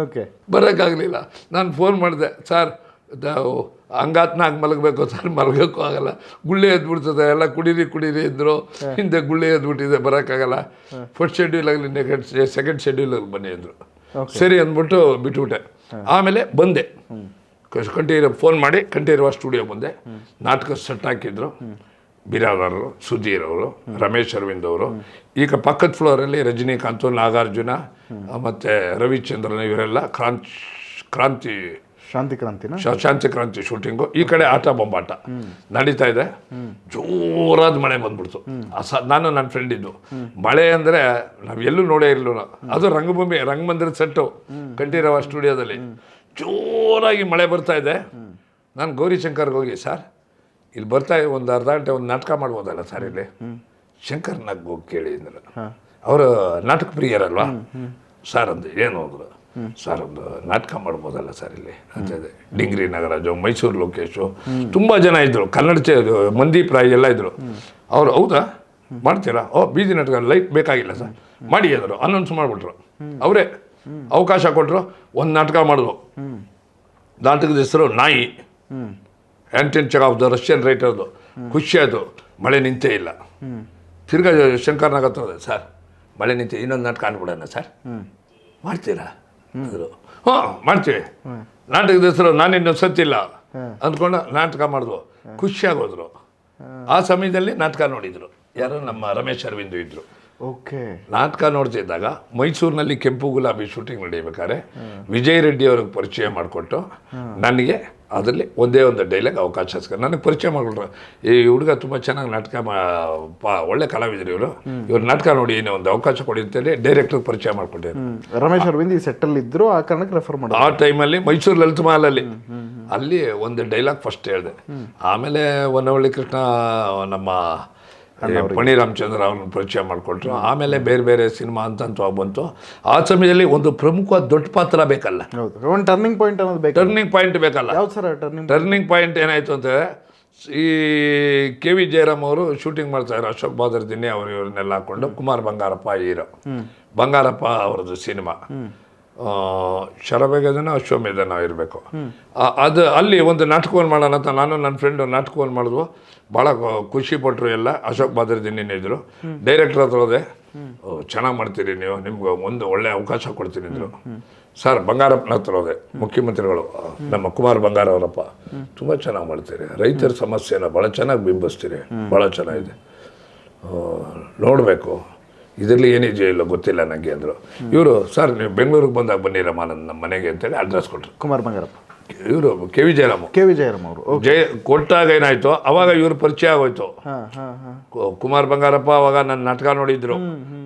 ಓಕೆ, ಬರೋಕ್ಕಾಗಲಿಲ್ಲ. ನಾನು ಫೋನ್ ಮಾಡಿದೆ, ಸರ್ ಹಂಗಾತ್ನಾಗ ಮಲಗಬೇಕು ಸರ್, ಮಲಗೋಕ್ಕೂ ಆಗಲ್ಲ, ಗುಳ್ಳೆ ಎದ್ಬಿಡ್ತದೆ, ಎಲ್ಲ ಕುಡೀರಿ ಇದ್ದರು. ಹಿಂದೆ ಗುಳ್ಳೆ ಎದ್ಬಿಟ್ಟಿದೆ, ಬರೋಕ್ಕಾಗಲ್ಲ, ಫಸ್ಟ್ ಶೆಡ್ಯೂಲ್ ಆಗಲಿ ಸೆಕೆಂಡ್ ಶೆಡ್ಯೂಲಲ್ಲಿ ಬನ್ನಿ ಅಂದರು. ಸರಿ ಅಂದ್ಬಿಟ್ಟು ಬಿಟ್ಬಿಟ್ಟೆ. ಆಮೇಲೆ ಬಂದೆ, ಕಂಠೀರವ ಫೋನ್ ಮಾಡಿ ಕಂಠೀರವ ಸ್ಟುಡಿಯೋ ಬಂದೆ. ನಾಟಕ ಸೆಟ್ ಹಾಕಿದ್ರು ಬಿರಾದಾರರು, ಸುಧೀರ್ ಅವರು, ರಮೇಶ್ ಅರವಿಂದ್ ಅವರು. ಈಗ ಪಕ್ಕದ ಫ್ಲೋರಲ್ಲಿ ರಜನಿಕಾಂತ್, ನಾಗಾರ್ಜುನ ಮತ್ತು ರವಿಚಂದ್ರನ್ ಇವರೆಲ್ಲ ಶಾಂತಿ ಕ್ರಾಂತಿ ಶೂಟಿಂಗು. ಈ ಕಡೆ ಆಟ ಬೊಂಬಾಟ ನಡೀತಾ ಇದೆ. ಜೋರಾದ ಮಳೆ ಬಂದ್ಬಿಡ್ತು. ನಾನು ನನ್ನ ಫ್ರೆಂಡ್ ಇದ್ದು. ಮಳೆ ಅಂದರೆ ನಾವು ಎಲ್ಲೂ ನೋಡೇ ಇರಲಿಲ್ಲ. ಅದು ರಂಗಮಂದಿರದ ಸೆಟ್ಟು ಕಂಠೀರವ ಸ್ಟುಡಿಯೋದಲ್ಲಿ ಜೋರಾಗಿ ಮಳೆ ಬರ್ತಾ ಇದೆ. ನಾನು ಗೌರಿಶಂಕರ್ಗೆ ಹೋಗಿ, ಸರ್ ಇಲ್ಲಿ ಬರ್ತಾ ಒಂದು ಅರ್ಧ ಗಂಟೆ ಒಂದು ನಾಟಕ ಮಾಡ್ಬೋದಲ್ಲ ಸರ್ ಇಲ್ಲಿ? ಶಂಕರ್ನಾಗ ಹೋಗಿ ಕೇಳಿ ಅಂದ್ರೆ, ಅವರು ನಾಟಕ ಪ್ರಿಯರಲ್ವಾ ಸರ್ ಅಂದೆ. ಏನು ಅಂದರು, ಸರ್ ಒಂದು ನಾಟಕ ಮಾಡ್ಬೋದಲ್ಲ ಸರ್ ಇಲ್ಲಿ ಅಂತ ಇದೆ. ಡಿಂಗ್ರಿ ನಾಗರಾಜು, ಮೈಸೂರು ಲೋಕೇಶು, ತುಂಬ ಜನ ಇದ್ದರು, ಕನ್ನಡ ಮಂದೀಪ್ ರಾಯ್ ಎಲ್ಲ ಇದ್ದರು. ಅವರು ಹೌದಾ ಮಾಡ್ತೀರಾ? ಬೀದಿ ನಾಟಕ ಲೈಟ್ ಬೇಕಾಗಿಲ್ಲ ಸರ್ ಮಾಡಿ ಅಂದರು. ಅನೌನ್ಸ್ ಮಾಡಿಬಿಟ್ರು. ಅವರೇ ಅವಕಾಶ ಕೊಟ್ಟರು. ಒಂದು ನಾಟಕ ಮಾಡಿದ್ರು. ನಾಟಕದ ಹೆಸರು ನಾಯಿ. ಆ್ಯಂಟನ್ ಚೆಕಾಫ್ ದ ರಷ್ಯನ್ ರೈಟರ್ದು. ಖುಷಿ ಆಯಿತು. ಮಳೆ ನಿಂತೇ ಇಲ್ಲ. ತಿರ್ಗಾ ಶಂಕರ್ನಾಗ ಹತ್ತದೆ, ಸರ್ ಮಳೆ ನಿಂತೆ, ಇನ್ನೊಂದು ನಾಟಕ ಅಂದ್ಬಿಡೋಣ ಸರ್, ಮಾಡ್ತೀರಾ ಅಂದರು. ಮಾಡ್ತೀವಿ. ನಾಟಕದ ಹೆಸರು ನಾನಿನ್ನೂ ಸತ್ತಿಲ್ಲ ಅಂದ್ಕೊಂಡು ನಾಟಕ ಮಾಡಿದ್ವು. ಖುಷಿಯಾಗೋದ್ರು. ಆ ಸಮಯದಲ್ಲಿ ನಾಟಕ ನೋಡಿದರು ಯಾರು, ನಮ್ಮ ರಮೇಶ್ ಅರವಿಂದ್ ಇದ್ದರು. ಓಕೆ, ನಾಟಕ ನೋಡ್ತಿದ್ದಾಗ ಮೈಸೂರಿನಲ್ಲಿ ಕೆಂಪು ಗುಲಾಬಿ ಶೂಟಿಂಗ್ ನಡೆಯಬೇಕಾದ್ರೆ ವಿಜಯ್ ರೆಡ್ಡಿ ಅವ್ರಿಗೆ ಪರಿಚಯ ಮಾಡಿಕೊಟ್ಟು ನನಗೆ ಅದರಲ್ಲಿ ಒಂದೇ ಒಂದು ಡೈಲಾಗ್ ಅವಕಾಶ ಸಿಗೋದು. ನನಗೆ ಪರಿಚಯ ಮಾಡಿಕೊಟ್ರು. ಈ ಹುಡುಗ ತುಂಬ ಚೆನ್ನಾಗಿ ನಾಟಕ ಒಳ್ಳೆ ಕಲಾವಿದರು ಇವ್ರು ನಾಟಕ ನೋಡಿ ಏನೋ ಒಂದು ಅವಕಾಶ ಕೊಡಿ ಅಂತೇಳಿ ಡೈರೆಕ್ಟ್ರಿಗೆ ಪರಿಚಯ ಮಾಡಿಕೊಟ್ಟಿದ್ರು. ರಮೇಶ್ ಅರವಿಂದ್ ಈ ಸೆಟ್ಟಲ್ಲಿ ಇದ್ದರು, ಆ ಕಾರಣಕ್ಕೆ ರೆಫರ್ ಮಾಡಿ. ಆ ಟೈಮಲ್ಲಿ ಮೈಸೂರು ಲಲಿತ ಮಹಲಲ್ಲಿ ಅಲ್ಲಿ ಒಂದು ಡೈಲಾಗ್ ಫಸ್ಟ್ ಹೇಳಿದೆ. ಆಮೇಲೆ ಹೊನ್ನವಳ್ಳಿ ಕೃಷ್ಣ ನಮ್ಮ ಪಣಿ ರಾಮಚಂದ್ರ ಅವ್ರನ್ನ ಪರಿಚಯ ಮಾಡಿಕೊಟ್ರು. ಆಮೇಲೆ ಬೇರೆ ಬೇರೆ ಸಿನಿಮಾ ಹಂತವಾಗಿ ಬಂತು. ಆ ಸಮಯದಲ್ಲಿ ಒಂದು ಪ್ರಮುಖವಾದ ದೊಡ್ಡ ಪಾತ್ರ ಬೇಕಲ್ಲ, ಒಂದು ಟರ್ನಿಂಗ್ ಪಾಯಿಂಟ್ ಅನ್ನೋದು ಬೇಕು. ಟರ್ನಿಂಗ್ ಪಾಯಿಂಟ್ ಬೇಕಲ್ಲ. ಯಾವ ಸರ್ ಟರ್ನಿಂಗ್ ಪಾಯಿಂಟ್ ಏನಾಯಿತು ಅಂದರೆ, ಈ ಕೆ ವಿ ಜಯರಾಮ್ ಅವರು ಶೂಟಿಂಗ್ ಮಾಡ್ತಾಯಿದ್ರು. ಅಶೋಕ್ ಬಾದರ್ ದಿನ್ನಿ ಅವರು ಇವ್ರನ್ನೆಲ್ಲ ಹಾಕ್ಕೊಂಡು ಕುಮಾರ್ ಬಂಗಾರಪ್ಪ ಹೀರೋ. ಬಂಗಾರಪ್ಪ ಅವ್ರದ್ದು ಸಿನಿಮಾ ಶರಬೇಗದನ ಅಶ್ವಮೇಧನ ಇರಬೇಕು. ಅದು ಅಲ್ಲಿ ಒಂದು ನಾಟಕವನ್ನು ಮಾಡೋಣ ಅಂತ ನಾನು ನನ್ನ ಫ್ರೆಂಡು ನಾಟಕವನ್ನು ಮಾಡಿದ್ವು. ಭಾಳ ಖುಷಿಪಟ್ಟರು ಎಲ್ಲ. ಅಶೋಕ್ ಬಾದರ್ ದಿನ್ನಿನೇ ಇದ್ದರು. ಡೈರೆಕ್ಟರ್ ಹತ್ರ ಹೋದೆ, ಚೆನ್ನಾಗಿ ಮಾಡ್ತೀರಿ ನೀವು, ನಿಮ್ಗೆ ಒಂದು ಒಳ್ಳೆ ಅವಕಾಶ ಕೊಡ್ತೀನಿ ಅಂದರು. ಸರ್ ಬಂಗಾರಪ್ಪನ ಹತ್ರ ಹೋದೆ, ಮುಖ್ಯಮಂತ್ರಿಗಳು ನಮ್ಮ ಕುಮಾರ್ ಬಂಗಾರ ಅವರಪ್ಪ, ತುಂಬ ಚೆನ್ನಾಗಿ ಮಾಡ್ತೀರಿ, ರೈತರ ಸಮಸ್ಯೆನ ಭಾಳ ಚೆನ್ನಾಗಿ ಬಿಂಬಿಸ್ತೀರಿ, ಭಾಳ ಚೆನ್ನಾಗಿದೆ, ನೋಡಬೇಕು, ಇದರಲ್ಲಿ ಏನಿದೆಯೋ ಇಲ್ಲ ಗೊತ್ತಿಲ್ಲ ನನಗೆ ಅಂದರು. ಇವರು ಸರ್ ನೀವು ಬೆಂಗಳೂರಿಗೆ ಬಂದಾಗ ಬನ್ನಿರಮ್ಮ ನಮ್ಮ ಮನೆಗೆ ಅಂತೇಳಿ ಅಡ್ರೆಸ್ ಕೊಟ್ಟರು. ಕುಮಾರ್ ಬಂಗಾರಪ್ಪ ಇವರು ಕೆ ವಿ ಜಯರಾಮ್ ಅವರು ಕೊಟ್ಟಾಗ ಏನಾಯ್ತು, ಅವಾಗ ಇವ್ರ ಪರಿಚಯ ಆಗೋಯ್ತು. ಕುಮಾರ್ ಬಂಗಾರಪ್ಪ ಅವಾಗ ನನ್ನ ನಾಟಕ ನೋಡಿದ್ರು.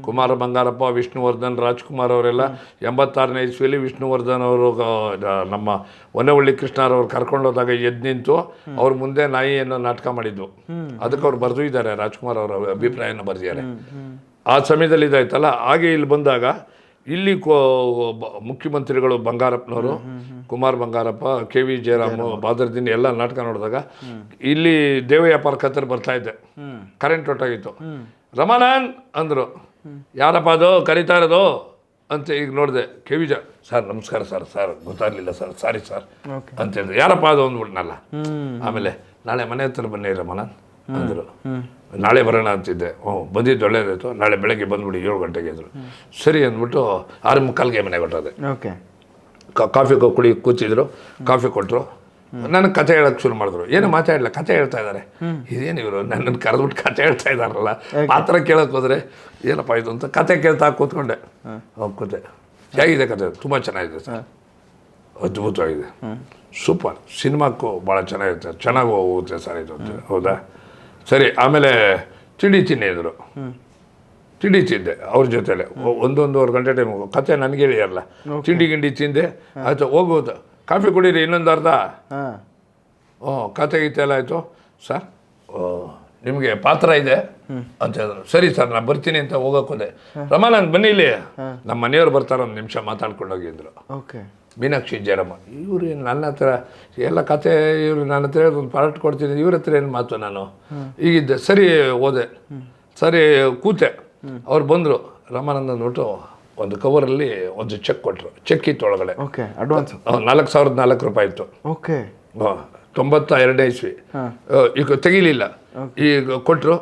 ಕುಮಾರ್ ಬಂಗಾರಪ್ಪ, ವಿಷ್ಣುವರ್ಧನ್, ರಾಜ್ಕುಮಾರ್ ಅವರೆಲ್ಲ 86ನೇ ಇಸ್ವಿಯಲ್ಲಿ ವಿಷ್ಣುವರ್ಧನ್ ಅವರು ನಮ್ಮ ಹೊನ್ನವಳ್ಳಿ ಕೃಷ್ಣರವ್ರು ಕರ್ಕೊಂಡು ಹೋದಾಗ ಎದ್ದು ನಿಂತು ಅವ್ರ ಮುಂದೆ ನಾಯಿ ಅನ್ನೋ ನಾಟಕ ಮಾಡಿದ್ದು. ಅದಕ್ಕೆ ಅವ್ರು ಬರೆದು ಇದ್ದಾರೆ, ರಾಜ್ಕುಮಾರ್ ಅವರ ಅಭಿಪ್ರಾಯನ ಬರೆದಿದ್ದಾರೆ. ಆ ಸಮಯದಲ್ಲಿ ಇದಾಯ್ತಲ್ಲ. ಹಾಗೆ ಇಲ್ಲಿ ಬಂದಾಗ ಇಲ್ಲಿ ಮುಖ್ಯಮಂತ್ರಿಗಳು ಬಂಗಾರಪ್ಪನವರು, ಕುಮಾರ್ ಬಂಗಾರಪ್ಪ, ಕೆ ವಿ ಜಯರಾಮ್, ಬಾದರ್ದಿನಿ ಎಲ್ಲ ನಾಟಕ ನೋಡಿದಾಗ ಇಲ್ಲಿ ದೇವಯ್ಯಪ್ಪ ಕತ್ತರ್ ಬರ್ತಾ ಇದ್ದೆ. ಕರೆಂಟ್ ಹೊಟ್ಟಾಗಿತ್ತು. ರಮಾನಂದ್ ಅಂದರು. ಯಾರಪ್ಪ ಅದು ಕರಿತಾ ಇರೋದು ಅಂತ ಈಗ ನೋಡಿದೆ. ಕೆ ವಿ ಸರ್ ನಮಸ್ಕಾರ ಸರ್, ಸರ್ ಗೊತ್ತಾಗಲಿಲ್ಲ ಸರ್, ಸಾರಿ ಸರ್ ಅಂತ ಹೇಳಿದೆ. ಯಾರಪ್ಪ ಅದು ಅಂದ್ಬಿಟ್ನಲ್ಲ. ಆಮೇಲೆ ನಾಳೆ ಮನೆ ಹತ್ರ ಬನ್ನಿ ರಮಾನಂದ್ ಅಂದರು. ನಾಳೆ ಬರೋಣ ಅಂತಿದ್ದೆ. ಬಂದಿದ್ದು ಒಳ್ಳೇದಾಯಿತು. ನಾಳೆ ಬೆಳಗ್ಗೆ ಬಂದ್ಬಿಡಿ 7 ಗಂಟೆಗೆ ಅಂದರು. ಸರಿ ಅಂದ್ಬಿಟ್ಟು 6:45ಗೆ ಮನೆಗೆ ಹೊಟ್ಟೋದೆ. ಓಕೆ, ಕಾಫಿ ಕೂತಿದ್ರು, ಕಾಫಿ ಕೊಟ್ಟರು. ನನಗೆ ಕತೆ ಹೇಳೋಕ್ಕೆ ಶುರು ಮಾಡಿದ್ರು. ಏನು ಮಾತಾಡಲ್ಲ, ಕತೆ ಹೇಳ್ತಾ ಇದ್ದಾರೆ. ಇದೇನು ಇವರು ನನ್ನನ್ನು ಕರೆದ್ಬಿಟ್ಟು ಕತೆ ಹೇಳ್ತಾ ಇದ್ದಾರಲ್ಲ, ಪಾತ್ರ ಕೇಳೋಕೆ ಹೋದರೆ ಏನಪ್ಪ ಇದು ಅಂತ ಕತೆ ಕೇಳ್ತಾ ಕೂತ್ಕೊಂಡೆ. ಕೂತೆ, ಹೇಗಿದೆ ಕತೆ? ತುಂಬ ಚೆನ್ನಾಗಿದೆ ಸರ್, ಅದ್ಭುತವಾಗಿದೆ, ಸೂಪರ್, ಸಿನಿಮಾಕ್ಕೂ ಭಾಳ ಚೆನ್ನಾಗಿರುತ್ತೆ, ಚೆನ್ನಾಗಿ ಹೋಗುತ್ತೆ ಸರ್ ಇದು ಅಂತ. ಹೌದಾ, ಸರಿ. ಆಮೇಲೆ ತಿಂಡಿ ತಿನ್ನಿ ಇದ್ರು. ತಿಂಡಿ ತಿಂದೆ ಅವ್ರ ಜೊತೆಲೆ 1-1.5 ಗಂಟೆ ಟೈಮ್. ಕತೆ ನನಗೆ ಹೇಳಿರಲ್ಲ. ತಿಂಡಿ ಗಿಂಡಿ ತಿಂದೆ. ಆಯಿತು, ಹೋಗೋದು, ಕಾಫಿ ಕುಡೀರಿ ಇನ್ನೊಂದು ಅರ್ಧ. ಕತೆ ಗೀತೆ ಎಲ್ಲ ಆಯಿತು. ಸರ್ ನಿಮಗೆ ಪಾತ್ರ ಇದೆ ಅಂತ ಹೇಳಿದ್ರು. ಸರಿ ಸರ್ ನಾನು ಬರ್ತೀನಿ ಅಂತ ಹೋಗೋಕೋದೆ. ರಮಾನಂದ್ ಬನ್ನಿ ಇಲ್ಲಿ, ನಮ್ಮ ಮನೆಯವ್ರು ಬರ್ತಾರೆ, ಒಂದು ನಿಮಿಷ ಮಾತಾಡ್ಕೊಂಡು ಹೋಗಿ ಅಂದರು. ಓಕೆ. ಮೀನಾಕ್ಷಿ ಜಯರಾಮ ಇವ್ರು ನನ್ನ ಹತ್ರ ಎಲ್ಲ ಕತೆ, ಇವರು ನನ್ನ ಹತ್ರ ಒಂದು ಪಾರ್ಟ್ ಕೊಡ್ತೀನಿ, ಇವ್ರ ಹತ್ರ ಏನು ಮಾತು ನಾನು ಈಗಿದ್ದೆ. ಸರಿ ಹೋದೆ, ಸರಿ ಕೂತೆ. ಅವ್ರು ಬಂದರು, ರಾಮಾನಂದ ಅಂದ್ಬಿಟ್ಟು ಒಂದು ಕವರಲ್ಲಿ ಒಂದು ಚೆಕ್ ಕೊಟ್ಟರು. ಚೆಕ್ ಇತ್ತು ಒಳಗಡೆ. ಓಕೆ. ಅಡ್ವಾನ್ಸ್ 4,004 ರೂಪಾಯಿ ಇತ್ತು. ಓಕೆ. 92 ಇಸ್ವಿ. ಈಗ ತೆಗಿಲಿಲ್ಲ. ಈಗ ಕೊಟ್ಟರು.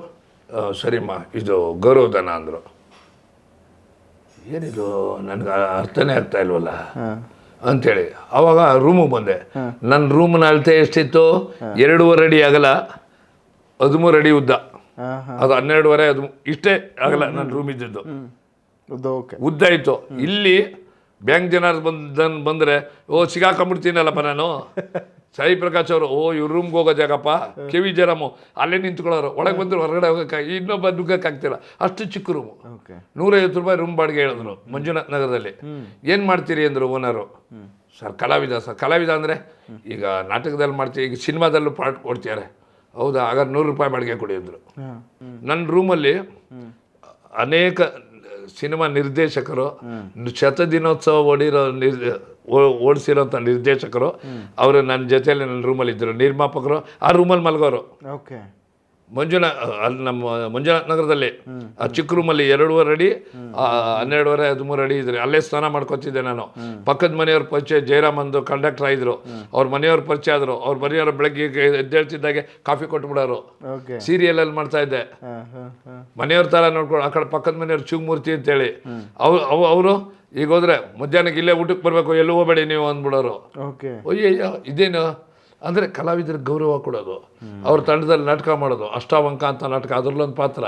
ಸರಿಮ್ಮ ಇದು ಗೌರವಧನ ಅಂದರು. ಏನಿದು ನನಗೆ ಅರ್ಥನೇ ಆಗ್ತಾ ಇಲ್ವಲ್ಲ ಅಂಥೇಳಿ ಆವಾಗ ರೂಮಿಗೆ ಬಂದೆ. ನನ್ನ ರೂಮ್ನ ಅಳತೆ ಎಷ್ಟಿತ್ತು? 2.5 ಅಡಿ ಆಗಲ್ಲ, 13 ಅಡಿ ಉದ್ದ. ಅದು 12.5 13 ಇಷ್ಟೇ ಆಗಲ್ಲ ನನ್ನ ರೂಮ್ ಇದ್ದಿದ್ದು. ಉದ್ದ ಇತ್ತು. ಇಲ್ಲಿ ಬ್ಯಾಂಕ್ ಜನ ಬಂದರೆ ಸಿಗಾಕೊಂಡ್ಬಿಡ್ತೀನಲ್ಲಪ್ಪ ನಾನು. ಸಾಯಿ ಪ್ರಕಾಶ್ ಅವರು ಇವ್ರ ರೂಮ್ಗೆ ಹೋಗೋ ಜಾಗಪ್ಪ, ಕೆ.ವಿ. ಜಯರಾಮು ಅಲ್ಲೇ ನಿಂತ್ಕೊಳ್ಳೋರು. ಒಳಗೆ ಬಂದರು, ಹೊರಗಡೆ ಹೋಗೋಕ್ಕೆ ಇನ್ನೊಬ್ಬ ನುಗ್ಗಕ್ಕಾಗ್ತಿಲ್ಲ, ಅಷ್ಟು ಚಿಕ್ಕ ರೂಮು. 150 ರೂಪಾಯಿ ರೂಮ್ ಬಾಡಿಗೆ ಹೇಳಿದ್ರು ಮಂಜುನಾಥ್ ನಗರದಲ್ಲಿ. ಏನು ಮಾಡ್ತೀರಿ ಅಂದರು ಓನರು. ಸರ್ ಕಲಾವಿದ ಸರ್. ಕಲಾವಿದ ಅಂದರೆ ಈಗ ನಾಟಕದಲ್ಲಿ ಮಾಡ್ತೀವಿ, ಈಗ ಸಿನಿಮಾದಲ್ಲೂ ಪಾರ್ಟ್ ಕೊಡ್ತಿದ್ದಾರೆ. ಹೌದಾ, ಆಗ 100 ರೂಪಾಯಿ ಬಾಡಿಗೆ ಕೊಡಿ ಅಂದರು. ನನ್ನ ರೂಮಲ್ಲಿ ಅನೇಕ ಸಿನಿಮಾ ನಿರ್ದೇಶಕರು, ಶತದಿನೋತ್ಸವ ಓಡಿಸಿರೋಂಥ ನಿರ್ದೇಶಕರು ಅವರು ನನ್ನ ಜೊತೆಯಲ್ಲಿ ನನ್ನ ರೂಮಲ್ಲಿ ಇದ್ದರು. ನಿರ್ಮಾಪಕರು ಆ ರೂಮಲ್ಲಿ ಮಲಗೋರು. ಓಕೆ. ಅಲ್ಲಿ ನಮ್ಮ ಮಂಜುನಾಥ್ ನಗರದಲ್ಲಿ ಆ ಚಿಕ್ಕ ರೂಮಲ್ಲಿ 2.5 ಅಡಿ 12.5 13 ಅಡಿ ಇದ್ರಿ. ಅಲ್ಲೇ ಸ್ನಾನ ಮಾಡ್ಕೊತಿದ್ದೆ ನಾನು. ಪಕ್ಕದ ಮನೆಯವ್ರ ಪರಿಚಯ ಜಯರಾಮಂದು ಕಂಡಕ್ಟರ್ ಆಗಿದ್ರು. ಅವ್ರ ಮನೆಯವ್ರ ಪರಿಚಯ ಆದರು. ಅವ್ರ ಮನೆಯವ್ರ ಬೆಳಗ್ಗೆ ಎದ್ದೇಳ್ತಿದ್ದಾಗೆ ಕಾಫಿ ಕೊಟ್ಬಿಡೋರು. ಸೀರಿಯಲಲ್ಲಿ ಮಾಡ್ತಾ ಇದ್ದೆ. ಮನೆಯವ್ರ ಥರ ನೋಡ್ಕೊಂಡು ಆ ಕಡೆ ಪಕ್ಕದ ಮನೆಯವ್ರು ಶಿವಮೂರ್ತಿ ಅಂತೇಳಿ ಅವರು ಈಗ ಹೋದ್ರೆ ಮಧ್ಯಾಹ್ನಕ್ಕೆ ಇಲ್ಲೇ ಊಟಕ್ಕೆ ಬರಬೇಕು, ಎಲ್ಲೂ ಹೋಗಬೇಡಿ ನೀವು ಅಂದ್ಬಿಡೋರು. ಅಯ್ಯಯ್ಯ ಇದೇನು ಅಂದರೆ ಕಲಾವಿದರಿಗೆ ಗೌರವ ಕೊಡೋದು. ಅವ್ರ ತಂಡದಲ್ಲಿ ನಾಟಕ ಮಾಡೋದು, ಅಷ್ಟಾವಂಕ ಅಂತ ನಾಟಕ, ಅದರಲ್ಲೊಂದು ಪಾತ್ರ.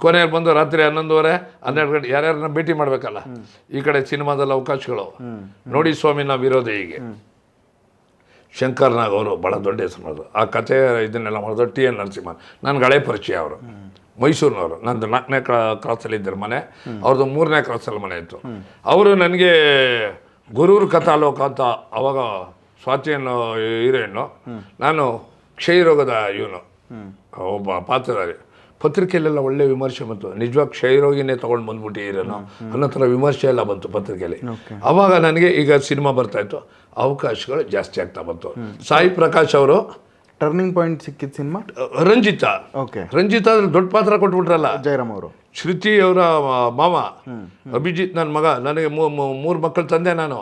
ಕೊನೆಯಲ್ಲಿ ಬಂದು ರಾತ್ರಿ 11:30 12 ಗಂಟೆ ಯಾರ್ಯಾರನ್ನ ಭೇಟಿ ಮಾಡಬೇಕಲ್ಲ. ಈ ಕಡೆ ಸಿನಿಮಾದಲ್ಲಿ ಅವಕಾಶಗಳು ನೋಡಿ ಸ್ವಾಮಿ ನಾವು ಇರೋದೇ ಹೀಗೆ. ಶಂಕರ್ನಾಗ್ ಅವರು ಭಾಳ ದೊಡ್ಡ ಹೆಸರು ಮಾಡಿದ್ರು. ಆ ಕಥೆ ಇದನ್ನೆಲ್ಲ ಮಾಡಿದ್ರು T.N. ನರಸಿಂಹ. ನನಗೆ ಹಳೆ ಪರಿಚಯ ಅವರು, ಮೈಸೂರಿನವರು. ನಂದು 4ನೇ ಕ್ರಾಸಲ್ಲಿ ಇದ್ದರು ಮನೆ, ಅವ್ರದ್ದು 3ನೇ ಕ್ರಾಸಲ್ಲಿ ಮನೆ ಇತ್ತು. ಅವರು ನನಗೆ ಗುರೂರು ಕಥಾಲೋಕ ಅಂತ ಅವಾಗ ಸ್ವಾತಿ ಅನ್ನೋ ಹೀರೋಯಿನ್ನು, ನಾನು ಕ್ಷಯರೋಗದ ಇವನು ಒಬ್ಬ ಪಾತ್ರಧಾರಿ. ಪತ್ರಿಕೆಯಲ್ಲೆಲ್ಲ ಒಳ್ಳೆ ವಿಮರ್ಶೆ ಬಂತು. ನಿಜವಾಗ ಕ್ಷಯರೋಗಿನೇ ತೊಗೊಂಡು ಬಂದ್ಬಿಟ್ಟಿರೋನು ಅನ್ನೋ ಥರ ವಿಮರ್ಶೆ ಎಲ್ಲ ಬಂತು ಪತ್ರಿಕೆಯಲ್ಲಿ. ಆವಾಗ ನನಗೆ ಈಗ ಸಿನಿಮಾ ಬರ್ತಾಯಿತ್ತು, ಅವಕಾಶಗಳು ಜಾಸ್ತಿ ಆಗ್ತಾ ಬಂತು. ಸಾಯಿ ಪ್ರಕಾಶ್ ಅವರು ಟರ್ನಿಂಗ್ ಪಾಯಿಂಟ್ ಸಿಕ್ಕಿದ ಸಿನಿಮಾ ರಂಜಿತಾ. ರಂಜಿತಾ ಅದ್ರಲ್ಲಿ ದೊಡ್ಡ ಪಾತ್ರ ಕೊಟ್ಬಿಟ್ರಲ್ಲ ಜಯರಾಮ್ ಅವರು. ಶ್ರುತಿ ಅವರ ಮಾವ ಅಭಿಜಿತ್ ನನ್ನ ಮಗ. ನನಗೆ 3 ಮಕ್ಕಳು ತಂದೆ ನಾನು.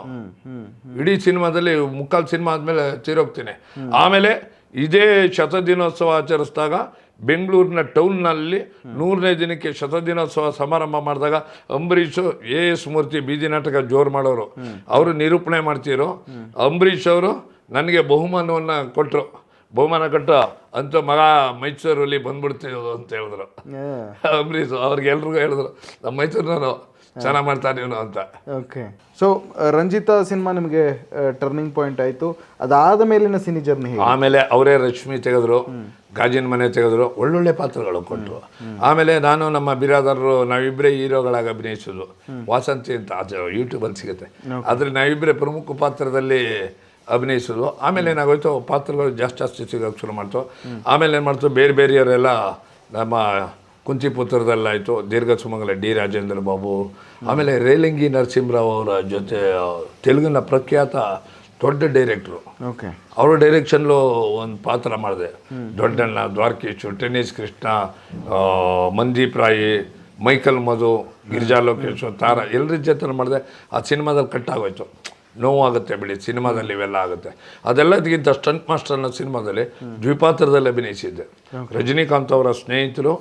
ಇಡೀ ಸಿನಿಮಾದಲ್ಲಿ 3/4 ಸಿನಿಮಾ ಆದಮೇಲೆ ತೀರೋಗ್ತೀನಿ. ಆಮೇಲೆ ಇದೇ ಶತದಿನೋತ್ಸವ ಆಚರಿಸಿದಾಗ ಬೆಂಗಳೂರಿನ ಟೌನ್ನಲ್ಲಿ 100ನೇ ದಿನಕ್ಕೆ ಶತದಿನೋತ್ಸವ ಸಮಾರಂಭ ಮಾಡಿದಾಗ ಅಂಬರೀಷು A.S. ಮೂರ್ತಿ ಬೀದಿ ನಾಟಕ ಜೋರು ಮಾಡೋರು, ಅವರು ನಿರೂಪಣೆ ಮಾಡ್ತಿದ್ರು. ಅಂಬರೀಷ್ ಅವರು ನನಗೆ ಬಹುಮಾನವನ್ನು ಕೊಟ್ಟರು. ಬಹುಮಾನ ಕೊಟ್ಟು ಅಂತ ಮಗ ಮೈಸೂರಲ್ಲಿ ಬಂದ್ಬಿಡ್ತೀವಿ ಅಂತ ಹೇಳಿದ್ರು ಅಂಬರೀಷ್. ಅವ್ರಿಗೆ ಎಲ್ರಿಗೂ ಹೇಳಿದ್ರು ನಮ್ಮ ಮೈಸೂರಿನವರು ಚೆನ್ನಾಗಿ ಮಾಡ್ತಾನೆ ಇವನು ಅಂತ. ಓಕೆ. ಸೊ ರಂಜಿತಾ ಸಿನಿಮಾ ನಿಮಗೆ ಟರ್ನಿಂಗ್ ಪಾಯಿಂಟ್ ಆಯಿತು. ಅದಾದ ಮೇಲಿನ ಸಿನಿ ಜರ್ನಿ? ಆಮೇಲೆ ಅವರೇ ರಶ್ಮಿ ತೆಗೆದ್ರು, ಗಾಜಿನ ಮನೆ ತೆಗೆದ್ರು, ಒಳ್ಳೊಳ್ಳೆ ಪಾತ್ರಗಳು ಕೊಟ್ಟರು. ಆಮೇಲೆ ನಾನು ನಮ್ಮ ಬಿರಾದರರು ನಾವಿಬ್ಬರೇ ಹೀರೋಗಳಾಗಿ ಅಭಿನಯಿಸೋದು. ವಾಸಂತಿ ಅಂತ ಅದು ಯೂಟ್ಯೂಬಲ್ಲಿ ಸಿಗುತ್ತೆ. ಆದರೆ ನಾವಿಬ್ಬರೇ ಪ್ರಮುಖ ಪಾತ್ರದಲ್ಲಿ ಅಭಿನಯಿಸೋದು. ಆಮೇಲೆ ಏನಾಗೋಯ್ತು, ಪಾತ್ರಗಳು ಜಾಸ್ತಿ ಸಿಗೋಕ್ಕೆ ಶುರು ಮಾಡ್ತು. ಆಮೇಲೆ ಏನು ಮಾಡ್ತು, ಬೇರೆ ಬೇರೆಯವರೆಲ್ಲ ನಮ್ಮ ಕುಂತಿಪುತ್ರದಲ್ಲಾಯಿತು, ದೀರ್ಘ ಸುಮಂಗಲ ಡಿ ರಾಜೇಂದ್ರ ಬಾಬು, ಆಮೇಲೆ ರೇಲಂಗಿ ನರಸಿಂಹರಾವ್ ಅವರ ಜೊತೆ ತೆಲುಗಿನ ಪ್ರಖ್ಯಾತ ದೊಡ್ಡ ಡೈರೆಕ್ಟ್ರು. ಓಕೆ. ಅವರ ಡೈರೆಕ್ಷನ್ಲು ಒಂದು ಪಾತ್ರ ಮಾಡಿದೆ. ದೊಡ್ಡಣ್ಣ, ದ್ವಾರಕೀಶು, ಟೆನ್ನಿಸ್ ಕೃಷ್ಣ, ಮಂದೀಪ್ ರಾಯಿ, ಮೈಕಲ್ ಮಧು, ಗಿರಿಜಾ ಲೋಕೇಶ್, ತಾರ ಎಲ್ಲರ ಜೊತೆ ಮಾಡಿದೆ. ಆ ಸಿನಿಮಾದಲ್ಲಿ ಕಟ್ಟಾಗೋಯ್ತು. ನೋವಾಗುತ್ತೆ ಬಿಡಿ, ಸಿನಿಮಾದಲ್ಲಿ ಇವೆಲ್ಲ ಆಗುತ್ತೆ. ಅದೆಲ್ಲದಕ್ಕಿಂತ ಸ್ಟಂಟ್ ಮಾಸ್ಟರ್ ಅನ್ನೋ ಸಿನಿಮಾದಲ್ಲಿ ದ್ವಿಪಾತ್ರದಲ್ಲಿ ಅಭಿನಯಿಸಿದ್ದೆ. ರಜನಿಕಾಂತ್ ಅವರ ಸ್ನೇಹಿತರು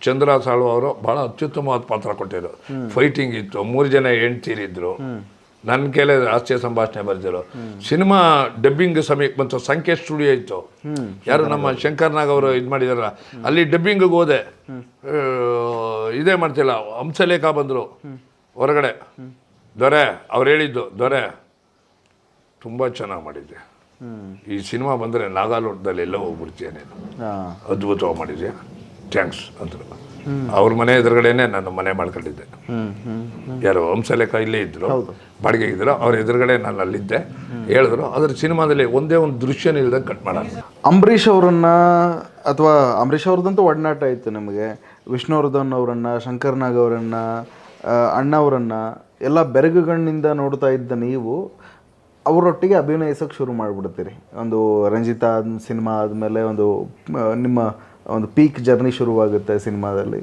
ಚಂದ್ರ ಸಾಳ್ವ ಅವರು ಭಾಳ ಅತ್ಯುತ್ತಮವಾದ ಪಾತ್ರ ಕೊಟ್ಟಿದ್ರು. ಫೈಟಿಂಗ್ ಇತ್ತು, 3 ಜನ ಹೆಂಡ್ತೀರಿದ್ರು. ನನ್ನ ಕೈಲೇ ಹಾಸ್ಯ ಸಂಭಾಷಣೆ ಬರ್ತಿದ್ರು. ಸಿನಿಮಾ ಡಬ್ಬಿಂಗ್ ಸಮಯಕ್ಕೆ ಬಂತು. ಸಂಖ್ಯೆ ಸ್ಟುಡಿಯೋ ಇತ್ತು, ಯಾರು ನಮ್ಮ ಶಂಕರ್ನಾಗ್ ಅವರು ಇದು ಮಾಡಿದಾರಲ್ಲ, ಅಲ್ಲಿ ಡಬ್ಬಿಂಗಿಗೆ ಹೋದೆ. ಇದೇ ಮಾಡ್ತಿಲ್ಲ, ಹಂಸಲೇಖ ಬಂದರು ಹೊರಗಡೆ. ದೊರೆ ಅವ್ರು ಹೇಳಿದ್ದು, ದೊರೆ ತುಂಬ ಚೆನ್ನಾಗಿ ಮಾಡಿದ್ದೆ, ಈ ಸಿನಿಮಾ ಬಂದರೆ ನಾಗಾಲೋಟದಲ್ಲಿ ಎಲ್ಲ ಹೋಗ್ಬಿಡ್ತೀಯ ನೀನು, ಅದ್ಭುತವಾಗಿ ಮಾಡಿದ್ಯಾ, ಥ್ಯಾಂಕ್ಸ್ ಅಂದರು. ಅವ್ರ ಮನೆ ಎದುರುಗಡೆನೇ ನಾನು ಮನೆ ಮಾಡ್ಕೊಂಡಿದ್ದೆ. ಯಾರು ಹಂಸಲೇಖ ಇಲ್ಲೇ ಇದ್ದರು, ಬಾಡಿಗೆ ಇದ್ದರು. ಅವ್ರ ಎದುರುಗಡೆ ನಾನು ಅಲ್ಲಿದ್ದೆ. ಹೇಳಿದ್ರು ಅದ್ರ ಸಿನಿಮಾದಲ್ಲಿ ಒಂದೇ ಒಂದು ದೃಶ್ಯನ ಇಲ್ದಂಗೆ ಕಟ್ ಮಾಡೋಣ. ಅಂಬರೀಷ್ ಅವರನ್ನು ಅಥವಾ ಅಂಬರೀಷ್ ಅವ್ರದ್ದಂತೂ ಒಡನಾಟ ಇತ್ತು ನಿಮಗೆ, ವಿಷ್ಣುವರ್ಧನ್ ಅವರನ್ನು, ಶಂಕರ್ ನಾಗ್ ಅವರನ್ನು, ಅಣ್ಣ ಅವರನ್ನು ಎಲ್ಲ ಬೆರಗುಗಣ್ಣಿಂದ ನೋಡ್ತಾ ಇದ್ದ ನೀವು ಅವರೊಟ್ಟಿಗೆ ಅಭಿನಯಿಸೋಕ್ಕೆ ಶುರು ಮಾಡಿಬಿಡ್ತೀರಿ. ಒಂದು ರಂಜಿತಾ ಸಿನಿಮಾ ಆದಮೇಲೆ ಒಂದು ನಿಮ್ಮ ಒಂದು ಪೀಕ್ ಜರ್ನಿ ಶುರುವಾಗುತ್ತೆ ಸಿನಿಮಾದಲ್ಲಿ.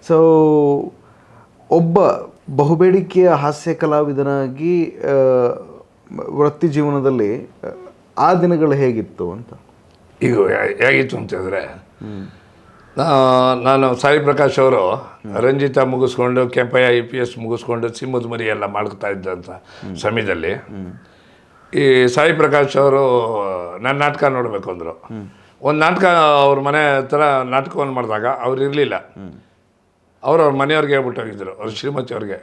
ಸೊ ಒಬ್ಬ ಬಹುಬೇಡಿಕೆಯ ಹಾಸ್ಯ ಕಲಾವಿದನಾಗಿ ವೃತ್ತಿ ಜೀವನದಲ್ಲಿ ಆ ದಿನಗಳು ಹೇಗಿತ್ತು ಅಂತ? ಈಗ ಹೇಗಿತ್ತು ಅಂತಂದರೆ, ನಾನು ಸಾಯಿ ಪ್ರಕಾಶ್ ಅವರು ರಂಜಿತಾ ಮುಗಿಸ್ಕೊಂಡು ಕೆಂಪಯ್ಯ IPS ಮುಗಿಸ್ಕೊಂಡು ಸಿಂಹದ ಮರಿ ಎಲ್ಲ ಮಾಡ್ತಾ ಇದ್ದಂಥ ಸಮಯದಲ್ಲಿ ಈ ಸಾಯಿ ಪ್ರಕಾಶ್ ಅವರು ನನ್ನ ನಾಟಕ ನೋಡಬೇಕು ಅಂದರು. ಒಂದು ನಾಟಕ ಅವ್ರ ಮನೆ ಥರ ನಾಟಕವನ್ನು ಮಾಡಿದಾಗ ಅವ್ರು ಇರಲಿಲ್ಲ. ಅವ್ರ ಮನೆಯವ್ರಿಗೆ ಹೇಳ್ಬಿಟ್ಟು ಹೋಗಿದ್ರು, ಅವ್ರ ಶ್ರೀಮತಿ ಅವ್ರಿಗೆ.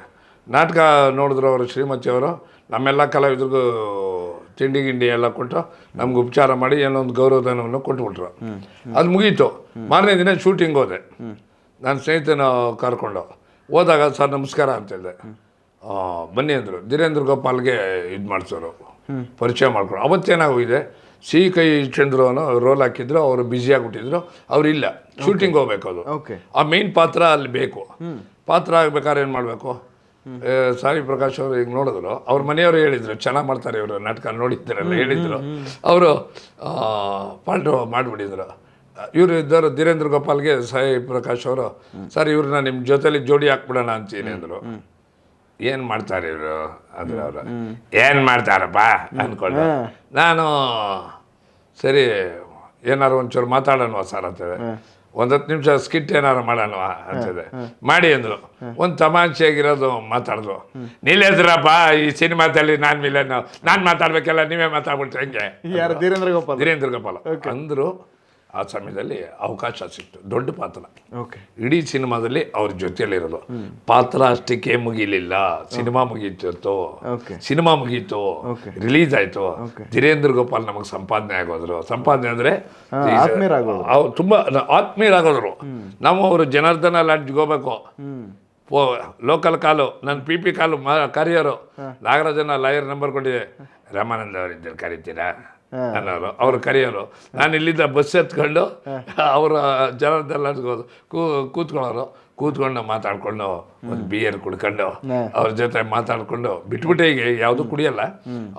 ನಾಟಕ ನೋಡಿದ್ರು ಅವರು ಶ್ರೀಮತಿ ಅವರು. ನಮ್ಮೆಲ್ಲ ಕಲಾವಿದ್ರಿಗೂ ತಿಂಡಿ ಗಿಂಡಿ ಎಲ್ಲ ಕೊಟ್ಟು ನಮ್ಗೆ ಉಪಚಾರ ಮಾಡಿ ಏನೋ ಒಂದು ಗೌರವಧನವನ್ನು ಕೊಟ್ಬಿಟ್ರು. ಅದು ಮುಗೀತು. ಮಾರನೇ ದಿನ ಶೂಟಿಂಗ್ ಹೋದೆ. ನನ್ನ ಸ್ನೇಹಿತನ ಕರ್ಕೊಂಡು ಹೋದಾಗ, ಸರ್ ನಮಸ್ಕಾರ ಅಂತ ಹೇಳಿದೆ. ಬನ್ನಿ ಅಂದರು. ಧೀರೇಂದ್ರ ಗೋಪಾಲ್ಗೆ ಇದು ಮಾಡಿಸೋರು, ಪರಿಚಯ ಮಾಡ್ಕೊಂಡು. ಅವತ್ತೇನಾಗೋಗಿದೆ, ಸಿಹಿ ಕೈ ಚಂದ್ರು ಅನ್ನೋ ರೋಲ್ ಹಾಕಿದ್ರು. ಅವರು ಬ್ಯುಸಿಯಾಗಿಬಿಟ್ಟಿದ್ರು, ಅವರಿಲ್ಲ. ಶೂಟಿಂಗ್ ಹೋಗ್ಬೇಕು. ಅದು ಆ ಮೇನ್ ಪಾತ್ರ ಅಲ್ಲಿ ಬೇಕು. ಪಾತ್ರ ಆಗ್ಬೇಕಾದ್ರೆ ಏನು ಮಾಡಬೇಕು? ಸಾಯಿ ಪ್ರಕಾಶ್ ಅವರು ಈಗ ನೋಡಿದ್ರು. ಅವ್ರ ಮನೆಯವರು ಹೇಳಿದರು, ಚೆನ್ನಾಗಿ ಮಾಡ್ತಾರೆ ಇವರು ನಾಟಕ, ನೋಡಿದ್ದಾರಲ್ಲ ಹೇಳಿದರು. ಅವರು ಪಾಲ್ಟು ಮಾಡಿಬಿಟ್ಟಿದ್ರು. ಇವರು ಇದ್ದರು ಧೀರೇಂದ್ರ ಗೋಪಾಲ್ಗೆ ಸಾಯಿ ಪ್ರಕಾಶ್ ಅವರು, ಸರ್ ಇವ್ರನ್ನ ನಿಮ್ಮ ಜೊತೆಲಿ ಜೋಡಿ ಹಾಕ್ಬಿಡೋಣ ಅಂತೀನಿ ಅಂದರು. ಏನು ಮಾಡ್ತಾರೆ ಇವರು ಅಂದ್ರೆ, ಅವರು ಏನು ಮಾಡ್ತಾರಪ್ಪ ಅಂದ್ಕೊಂಡು ನಾನು ಸರಿ ಏನಾರು ಒಂಚೂರು ಮಾತಾಡೋಣ ಸರ್ ಅಂತೇಳಿ, ಒಂದು 10 ನಿಮಿಷ ಸ್ಕಿಟ್ ಏನಾರು ಮಾಡೋಣ ಅಂತಿದೆ. ಮಾಡಿ ಅಂದರು. ಒಂದು ತಮಾಷೆಯಾಗಿರೋದು ಮಾತಾಡಿದ್ರು. ನೀಲೇದ್ರಪ್ಪ ಈ ಸಿನಿಮಾದಲ್ಲಿ ನಾನು ಮಾತಾಡ್ಬೇಕಲ್ಲ, ನೀವೇ ಮಾತಾಡ್ಬಿಟ್ರೆ ಹೆಂಗೆ? ಧೀರೇಂದ್ರ ಗೋಪಾಲ್ ಅಂದರು. ಆ ಸಮಯದಲ್ಲಿ ಅವಕಾಶ ಸಿಕ್ತು, ದೊಡ್ಡ ಪಾತ್ರ. ಇಡೀ ಸಿನಿಮಾದಲ್ಲಿ ಅವ್ರ ಜೊತೆಯಲ್ಲಿರೋದು. ಪಾತ್ರ ಅಷ್ಟಕ್ಕೆ ಮುಗಿಲಿಲ್ಲ, ಸಿನಿಮಾ ಮುಗೀತು. ಸಿನಿಮಾ ಮುಗೀತು, ರಿಲೀಸ್ ಆಯಿತು. ಧೀರೇಂದ್ರ ಗೋಪಾಲ್ ನಮಗೆ ಸಂಪಾದನೆ ಆಗೋದ್ರು. ಸಂಪಾದನೆ ಅಂದರೆ ಅವ್ರು ತುಂಬ ಆತ್ಮೀಯರಾಗೋದ್ರು. ನಾವು ಅವರು ಜನಾರ್ದನ ಲಾಡ್ಜ್ಗೆ ಹೋಗ್ಬೇಕು, ಲೋಕಲ್ ಕಾಲು, ನನ್ನ PP ಕಾಲು ಕರೆಯೋರು. ನಾಗರಾಜನ ಲಾಯರ್ ನಂಬರ್ ಕೊಟ್ಟಿದೆ, ರಾಮಾನಂದ ಅವರಿದ್ದರು ಕರಿತೀರಾ ಅನ್ನೋರು. ಅವ್ರು ಕರೆಯೋರು. ನಾನು ಇಲ್ಲಿಂದ ಬಸ್ ಎತ್ಕೊಂಡು ಅವರ ಜನರದೆಲ್ಲ ಕೂತ್ಕೊಂಡು ಮಾತಾಡ್ಕೊಂಡು ಒಂದು ಬಿಯರ್ ಕುಡ್ಕೊಂಡು ಅವ್ರ ಜೊತೆ ಮಾತಾಡ್ಕೊಂಡು ಬಿಟ್ಬಿಟ್ಟೆ. ಈಗ ಯಾವುದೂ ಕುಡಿಯಲ್ಲ,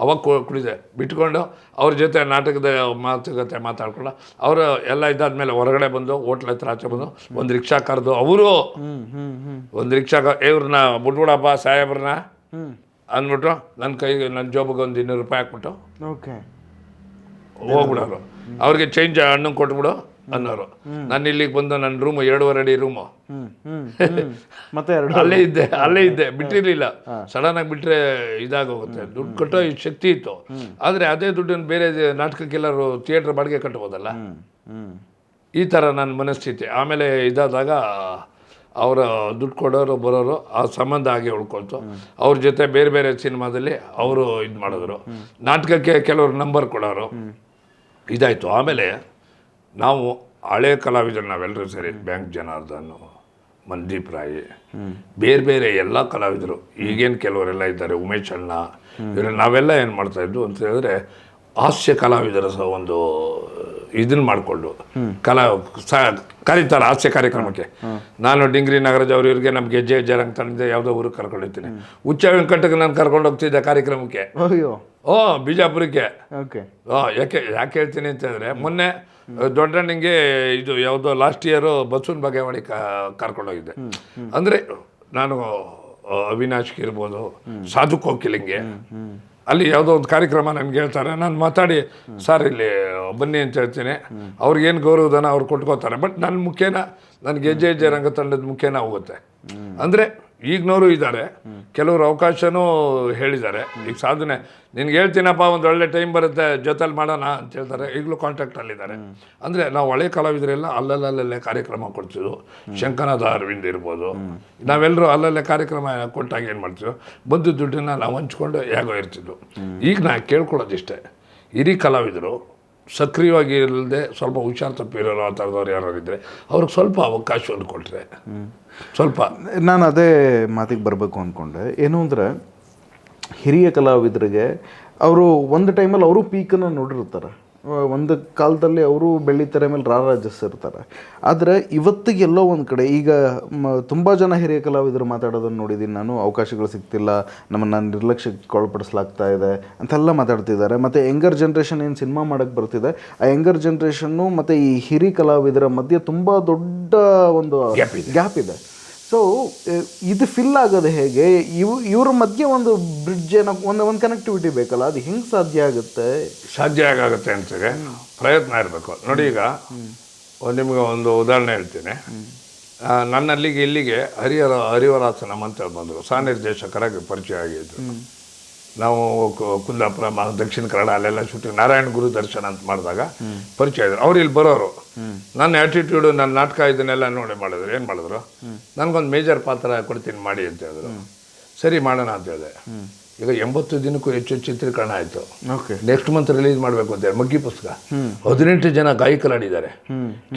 ಅವಾಗ ಕುಡಿದೆ. ಬಿಟ್ಕೊಂಡು ಅವ್ರ ಜೊತೆ ನಾಟಕದ ಮಾತುಕತೆ ಮಾತಾಡ್ಕೊಂಡು ಅವರು ಎಲ್ಲ ಇದಾದ್ಮೇಲೆ ಹೊರಗಡೆ ಬಂದು ಹೋಟ್ಲ್ ಹತ್ರ ಆಚೆ ಬಂದು ಒಂದು ರಿಕ್ಷಾ ಕರೆದು ಅವರು ಒಂದು ರಿಕ್ಷಾ ಇವ್ರನ್ನ ಬಿಟ್ಬಿಡಪ್ಪ ಸಾಹೇಬ್ರನ್ನ ಅಂದ್ಬಿಟ್ಟು ನನ್ನ ಜೋಬಿಗೆ ಒಂದು 200 ರೂಪಾಯಿ ಹಾಕ್ಬಿಟ್ಟು ಹೋಗ್ಬಿಡೋರು. ಅವ್ರಿಗೆ ಚೇಂಜ್ ಹಣ್ಣು ಕೊಟ್ಬಿಡು ಅನ್ನೋರು. ನಾನು ಇಲ್ಲಿಗೆ ಬಂದು ನನ್ನ ರೂಮು 2.5 ಅಡಿ ರೂಮು, ಮತ್ತೆ ಅಲ್ಲೇ ಇದ್ದೆ ಬಿಟ್ಟಿರ್ಲಿಲ್ಲ. ಸಡನ್ ಆಗಿ ಬಿಟ್ರೆ ಇದಾಗೋಗುತ್ತೆ. ದುಡ್ಡು ಕಟ್ಟೋ ಶಕ್ತಿ ಇತ್ತು. ಆದರೆ ಅದೇ ದುಡ್ಡನ್ನು ಬೇರೆ ನಾಟಕಕ್ಕೆಲ್ಲರೂ ಥಿಯೇಟ್ರ್ ಬಾಡಿಗೆ ಕಟ್ಬೋದಲ್ಲ. ಈ ಥರ ನನ್ನ ಮನಸ್ಥಿತಿ. ಆಮೇಲೆ ಇದಾದಾಗ ಅವರ ದುಡ್ಡು ಕೊಡೋರು ಬರೋರು ಆ ಸಂಬಂಧ ಆಗಿ ಉಳ್ಕೊಳ್ತು. ಅವ್ರ ಜೊತೆ ಬೇರೆ ಬೇರೆ ಸಿನಿಮಾದಲ್ಲಿ ಅವರು ಇದು ಮಾಡಿದ್ರು. ನಾಟಕಕ್ಕೆ ಕೆಲವರು ನಂಬರ್ ಕೊಡೋರು. ಇದಾಯಿತು. ಆಮೇಲೆ ನಾವು ಹಳೆ ಕಲಾವಿದರು ನಾವೆಲ್ಲರೂ ಸೇರಿ, ಬ್ಯಾಂಕ್ ಜನಾರ್ದನ್, ಮನ್ದೀಪ್ ರಾಯ್, ಬೇರೆ ಬೇರೆ ಎಲ್ಲ ಕಲಾವಿದರು, ಈಗೇನು ಕೆಲವರೆಲ್ಲ ಇದ್ದಾರೆ, ಉಮೇಶ್ ಅಣ್ಣ, ಇವರು ನಾವೆಲ್ಲ ಏನು ಮಾಡ್ತಾಯಿದ್ದು ಅಂತ ಹೇಳಿದ್ರೆ, ಹಾಸ್ಯ ಕಲಾವಿದರ ಸಹ ಒಂದು ಇದನ್ನು ಮಾಡಿಕೊಂಡು ಕರೀತಾರೆ ಹಾಸ್ಯ ಕಾರ್ಯಕ್ರಮಕ್ಕೆ. ನಾನು ಡಿಂಗ್ರಿ ನಾಗರಾಜ್ ಅವರು ಇವ್ರಿಗೆ ನಮ್ಗೆ ಹೆಜ್ಜೆ ಹೆಜ್ಜೆರಂಗ್ ತಂದಿದ್ದೆ, ಯಾವುದೋ ಊರಿಗೆ ಕರ್ಕೊಂಡಿರ್ತೀನಿ. ಹುಚ್ಚ ವೆಂಕಟಕ್ಕೆ ನಾನು ಕರ್ಕೊಂಡು ಹೋಗ್ತಿದ್ದೆ ಕಾರ್ಯಕ್ರಮಕ್ಕೆ. ಬಿಜಾಪುರಕ್ಕೆ. ಯಾಕೆ ಹೇಳ್ತೀನಿ ಅಂತ ಹೇಳಿದ್ರೆ, ಮೊನ್ನೆ ದೊಡ್ಡಣ್ಣಿಗೆ ಇದು ಯಾವುದೋ ಲಾಸ್ಟ್ ಇಯರು ಬಸವನ ಬಾಗೇವಾಡಿ ಕರ್ಕೊಂಡೋಗಿದ್ದೆ. ಅಂದರೆ ನಾನು ಅವಿನಾಶ್ಗೆ ಇರ್ಬೋದು, ಸಾಧು ಕೋಕಿಲಿಂಗೆ, ಅಲ್ಲಿ ಯಾವುದೋ ಒಂದು ಕಾರ್ಯಕ್ರಮ ನನಗೆ ಹೇಳ್ತಾರೆ. ನಾನು ಮಾತಾಡಿ ಸರ್ ಇಲ್ಲಿ ಬನ್ನಿ ಅಂತ ಹೇಳ್ತೀನಿ. ಅವ್ರಿಗೇನು ಗೌರವಧನ ಅವ್ರು ಕೊಟ್ಕೋತಾರೆ. ಬಟ್ ನನ್ನ ಮುಖ್ಯನ ನನಗೆ ಹೆಜ್ಜೆ ರಂಗ ತಂಡದ ಮುಖ್ಯನ ಹೋಗುತ್ತೆ. ಅಂದರೆ ಈಗಿನವರು ಇದ್ದಾರೆ, ಕೆಲವರು ಅವಕಾಶನೂ ಹೇಳಿದ್ದಾರೆ. ಈಗ ಸಾಧನೆ ನಿನ್ಗೆ ಹೇಳ್ತೀನಪ್ಪ, ಒಂದು ಒಳ್ಳೆ ಟೈಮ್ ಬರುತ್ತೆ ಜೊತೆಲಿ ಮಾಡೋಣ ಅಂತ ಹೇಳ್ತಾರೆ. ಈಗಲೂ ಕಾಂಟ್ಯಾಕ್ಟಲ್ಲಿದ್ದಾರೆ. ಅಂದರೆ ನಾವು ಹಳೆ ಕಲಾವಿದರೆಲ್ಲ ಅಲ್ಲಲ್ಲೇ ಕಾರ್ಯಕ್ರಮ ಕೊಡ್ತಿದ್ವು. ಶಂಕನಾದ ಅರವಿಂದ್ ಇರ್ಬೋದು, ನಾವೆಲ್ಲರೂ ಅಲ್ಲಲ್ಲೇ ಕಾರ್ಯಕ್ರಮ ಕೊಟ್ಟಾಗ ಏನು ಮಾಡ್ತೀವಿ, ಬಂದು ದುಡ್ಡನ್ನು ನಾವು ಹಂಚ್ಕೊಂಡು ಹೇಗೋ ಇರ್ತಿದ್ವು. ಈಗ ನಾ ಕೇಳ್ಕೊಳ್ಳೋದಿಷ್ಟೇ, ಹಿರಿ ಕಲಾವಿದರು ಸಕ್ರಿಯವಾಗಿ ಇರದೆ ಸ್ವಲ್ಪ ಹುಷಾರು ತಪ್ಪಿರೋರು ಆ ಥರದವ್ರು ಯಾರು ಇದ್ದರೆ ಅವ್ರಿಗೆ ಸ್ವಲ್ಪ ಅವಕಾಶವನ್ನು ಕೊಟ್ಟರೆ ಸ್ವಲ್ಪ. ನಾನು ಅದೇ ಮಾತಿಗೆ ಬರಬೇಕು ಅಂದ್ಕೊಂಡೆ. ಏನು ಅಂದರೆ, ಹಿರಿಯ ಕಲಾವಿದರಿಗೆ ಅವರು ಒಂದು ಟೈಮಲ್ಲಿ ಅವರು ಪೀಕನ್ನು ನೋಡಿರ್ತಾರೆ. ಒಂದು ಕಾಲದಲ್ಲಿ ಅವರು ಬೆಳ್ಳಿತೆರೆ ಮೇಲೆ ರಾರಾಜಿಸಿರ್ತಾರೆ. ಆದರೆ ಇವತ್ತಿಗೆ ಎಲ್ಲೋ ಒಂದು ಕಡೆ ಈಗ ತುಂಬ ಜನ ಹಿರಿಯ ಕಲಾವಿದರು ಮಾತಾಡೋದನ್ನು ನೋಡಿದ್ದೀನಿ ನಾನು. ಅವಕಾಶಗಳು ಸಿಗ್ತಿಲ್ಲ, ನಮ್ಮನ್ನು ನಿರ್ಲಕ್ಷ್ಯಕ್ಕೆ ಒಳಪಡಿಸಲಾಗ್ತಾ ಇದೆ ಅಂತೆಲ್ಲ ಮಾತಾಡ್ತಿದ್ದಾರೆ. ಮತ್ತು ಯಂಗರ್ ಜನ್ರೇಷನ್ ಏನು ಸಿನಿಮಾ ಮಾಡೋಕ್ಕೆ ಬರ್ತಿದೆ, ಆ ಯಂಗರ್ ಜನ್ರೇಷನ್ನು ಮತ್ತು ಈ ಹಿರಿಯ ಕಲಾವಿದರ ಮಧ್ಯೆ ತುಂಬ ದೊಡ್ಡ ಒಂದು ಗ್ಯಾಪ್ ಇದೆ. ಸೊ ಇದು ಫಿಲ್ ಆಗೋದು ಹೇಗೆ? ಇವ್ರ ಮಧ್ಯೆ ಒಂದು ಬ್ರಿಡ್ಜ್ ಏನೋ ಒಂದು ಕನೆಕ್ಟಿವಿಟಿ ಬೇಕಲ್ಲ, ಅದು ಹೆಂಗೆ ಸಾಧ್ಯ ಆಗುತ್ತೆ? ಸಾಧ್ಯ ಆಗುತ್ತೆ ಅಂತಾರೆ, ಪ್ರಯತ್ನ ಇರಬೇಕು. ನೋಡಿ, ಈಗ ನಿಮಗೆ ಒಂದು ಉದಾಹರಣೆ ಹೇಳ್ತೀನಿ. ನನ್ನಲ್ಲಿಗೆ ಇಲ್ಲಿಗೆ ಹರಿವರಾಸನಂ ಅಂತ ಬಂದರು, ಸಹ ನಿರ್ದೇಶಕರಾಗಿ ಪರಿಚಯ ಆಗಿದ್ರು. ನಾವು ಕುಂದಾಪುರ, ದಕ್ಷಿಣ ಕನ್ನಡ ಅಲ್ಲೆಲ್ಲ ಶೂಟಿಂಗ್, ನಾರಾಯಣ ಗುರು ದರ್ಶನ ಅಂತ ಮಾಡಿದಾಗ ಪರಿಚಯ ಇದ್ರು. ಅವ್ರು ಇಲ್ಲಿ ಬರೋರು. ನನ್ನ ಆ್ಯಟಿಟ್ಯೂಡು, ನನ್ನ ನಾಟಕ ಇದನ್ನೆಲ್ಲ ನೋಡಿ ಮಾಡಿದ್ರು. ಏನು ಮಾಡಿದ್ರು, ನನಗೊಂದು ಮೇಜರ್ ಪಾತ್ರ ಕೊಡ್ತೀನಿ ಮಾಡಿ ಅಂತ ಹೇಳಿದ್ರು. ಸರಿ ಮಾಡೋಣ ಅಂತ ಹೇಳಿದೆ. ಈಗ 80 ದಿನಕ್ಕೂ ಹೆಚ್ಚು ಚಿತ್ರೀಕರಣ ಆಯಿತು. ನೆಕ್ಸ್ಟ್ ಮಂತ್ ರಿಲೀಸ್ ಮಾಡಬೇಕು ಅಂತ ಹೇಳಿ ಮಗ್ಗಿ ಪುಸ್ತಕ 18 ಜನ ಗಾಯಕರು ಆಡಿದ್ದಾರೆ.